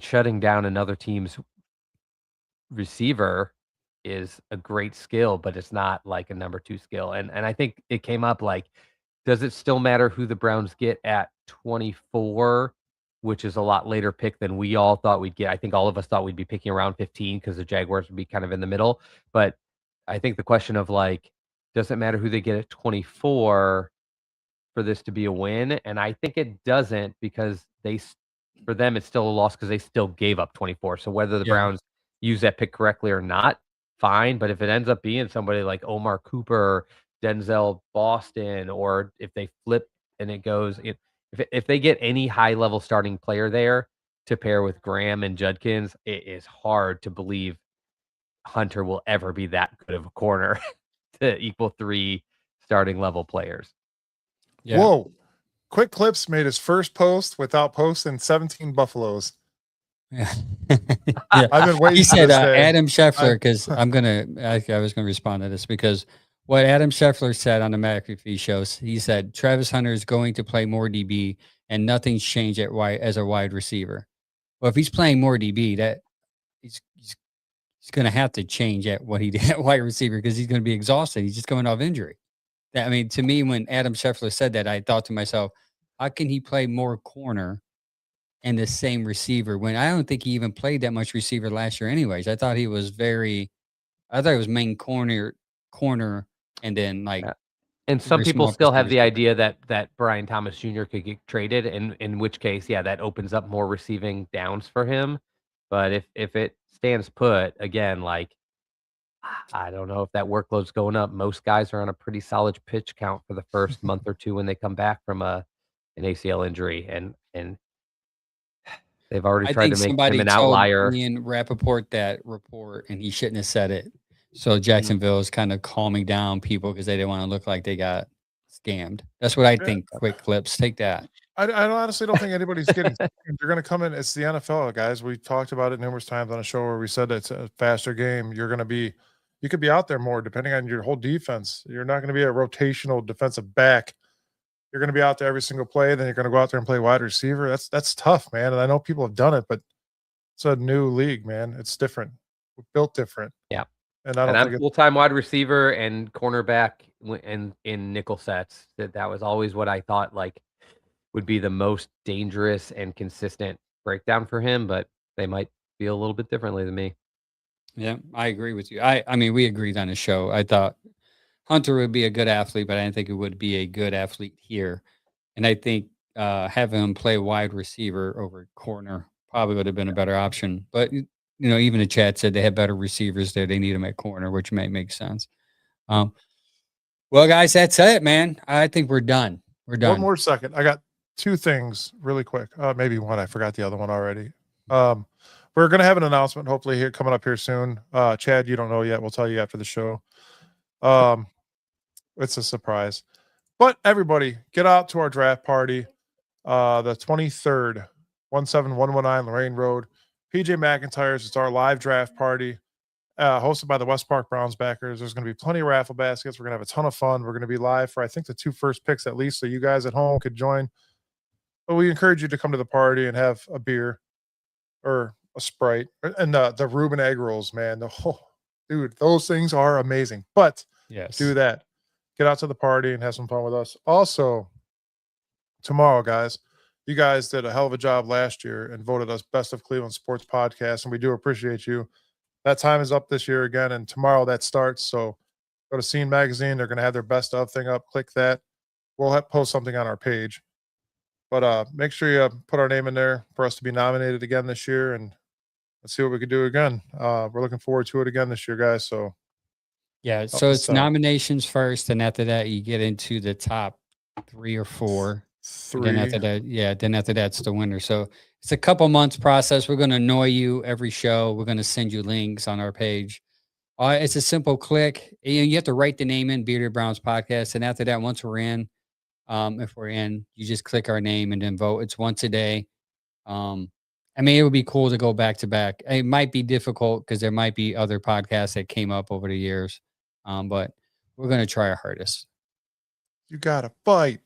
Shutting down another team's receiver is a great skill, but it's not like a number 2 skill. And I think it came up like, does it still matter who the Browns get at 24, which is a lot later pick than we all thought we'd get? I think all of us thought we'd be picking around 15 because the Jaguars would be kind of in the middle. But I think the question of like, does it matter who they get at 24 for this to be a win? And I think it doesn't, because for them, it's still a loss because they still gave up 24. So whether the Browns use that pick correctly or not, fine. But if it ends up being somebody like Omar Cooper, Denzel Boston, or if they flip and it goes, if they get any high level starting player there to pair with Graham and Judkins, it is hard to believe Hunter will ever be that good of a corner to equal 3 starting level players. Yeah. Whoa. Quick Clips made his first post without posting 17 Buffaloes. Yeah. I've been waiting. He said Adam Scheffler, because I was going to respond to this, because what Adam Scheffler said on the McAfee shows, he said Travis Hunter is going to play more DB and nothing's changed as a wide receiver. Well, if he's playing more DB, that he's going to have to change at what he did at wide receiver, because he's going to be exhausted. He's just coming off injury. To me, when Adam Scheffler said that, I thought to myself, how can he play more corner and the same receiver when I don't think he even played that much receiver last year anyways? I thought he was main corner, and then like. And some people still have the idea that Brian Thomas Jr. could get traded, in which case, that opens up more receiving downs for him. But if it stands put, again, like, I don't know if that workload's going up. Most guys are on a pretty solid pitch count for the first month or 2 when they come back from an ACL injury, and they've already tried to make him an outlier. Ian Rappaport that report, and he shouldn't have said it. So Jacksonville is kind of calming down people because they didn't want to look like they got scammed. That's what I think. Quick clips, take that. I honestly don't think anybody's getting. You're going to come in. It's the NFL, guys. We talked about it numerous times on a show where we said it's a faster game. You could be out there more depending on your whole defense. You're not going to be a rotational defensive back. You're going to be out there every single play. Then you're going to go out there and play wide receiver. That's tough, man. And I know people have done it, but it's a new league, man. It's different. We're built different. Yeah. And I don't I'm think full-time wide receiver and cornerback in nickel sets. That was always what I thought like would be the most dangerous and consistent breakdown for him, but they might feel a little bit differently than me. Yeah, I agree with you. I mean, we agreed on the show. I thought Hunter would be a good athlete, but I didn't think it would be a good athlete here. And I think having him play wide receiver over corner probably would have been a better option. But even the chat said they have better receivers there. They need him at corner, which may make sense. Well, guys, that's it, man. I think we're done. We're done. One more second. I got two things really quick. Maybe one. I forgot the other one already. We're going to have an announcement hopefully here coming up here soon. Chad, you don't know yet. We'll tell you after the show. It's a surprise. But everybody, get out to our draft party. The 23rd, 17119 Lorraine Road. PJ McIntyre's. It's our live draft party. Hosted by the West Park Browns backers. There's going to be plenty of raffle baskets. We're going to have a ton of fun. We're going to be live for, I think, the 2 first picks at least, so you guys at home could join. But we encourage you to come to the party and have a beer or a Sprite. And the Reuben egg rolls, man. Dude, those things are amazing. But yes, do that. Get out to the party and have some fun with us. Also, tomorrow, guys, you guys did a hell of a job last year and voted us Best of Cleveland Sports Podcast, and we do appreciate you. That time is up this year again, and tomorrow that starts. So go to Scene Magazine. They're going to have their best of thing up. Click that. We'll post something on our page. But make sure you put our name in there for us to be nominated again this year, and let's see what we can do again. We're looking forward to it again this year, guys. So yeah, so it's nominations first, and after that, you get into the top 3 or 4. 3. Then after that, then after that's the winner. So it's a couple months process. We're going to annoy you every show. We're going to send you links on our page. It's a simple click. You have to write the name in, Bearded Browns Podcast. And after that, once we're in, if we're in, you just click our name and then vote. It's once a day. I mean, it would be cool to go back to back. It might be difficult because there might be other podcasts that came up over the years. But we're going to try our hardest. You got to fight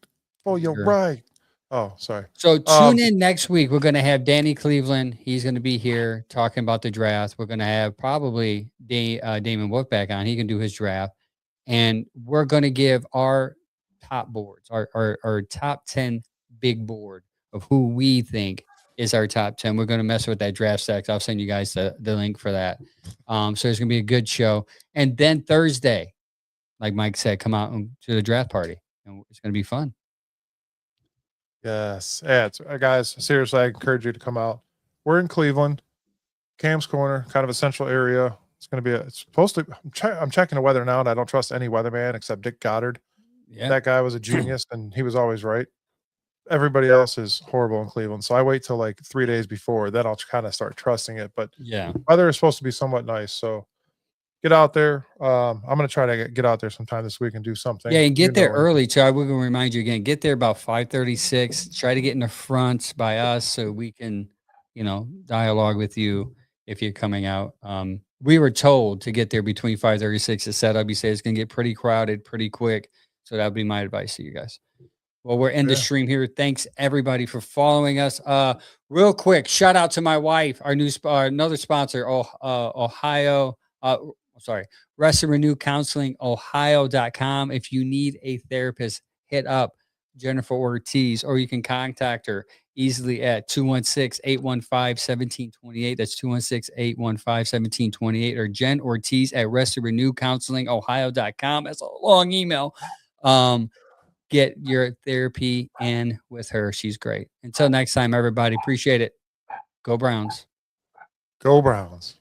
for your right. Oh, sorry. So tune in next week. We're going to have Danny Cleveland. He's going to be here talking about the draft. We're going to have probably Damon Wolfe back on. He can do his draft. And we're going to give our top boards, our top 10 big board of who we think is our top 10. We're going to mess with that draft stacks. I'll send you guys the link for that. So it's going to be a good show. And then Thursday, like Mike said, come out to the draft party. And it's going to be fun. Yes. Yeah, guys, seriously, I encourage you to come out. We're in Cleveland, Cam's Corner, kind of a central area. It's going to be it's supposed to, I'm checking the weather now, and I don't trust any weatherman except Dick Goddard. Yeah. That guy was a genius, and he was always right. Everybody else is horrible in Cleveland. So I wait till like 3 days before, then I'll kind of start trusting it. But yeah, weather is supposed to be somewhat nice. So get out there. I'm going to try to get out there sometime this week and do something. Yeah, and get there early, too. We're going to remind you again, get there about 5:36. Try to get in the front by us so we can, dialogue with you if you're coming out. We were told to get there between 5:36 and setup. You say it's going to get pretty crowded pretty quick. So that would be my advice to you guys. Well, we're in the stream here. Thanks, everybody, for following us. Real quick, shout out to my wife, our new another sponsor, Rest and Renew Counseling, Ohio.com. If you need a therapist, hit up Jennifer Ortiz, or you can contact her easily at 216-815-1728. That's 216-815-1728, or Jen Ortiz at Rest and Renew Counseling, Ohio.com. That's a long email. Get your therapy in with her. She's great. Until next time, everybody, appreciate it. Go Browns. Go Browns.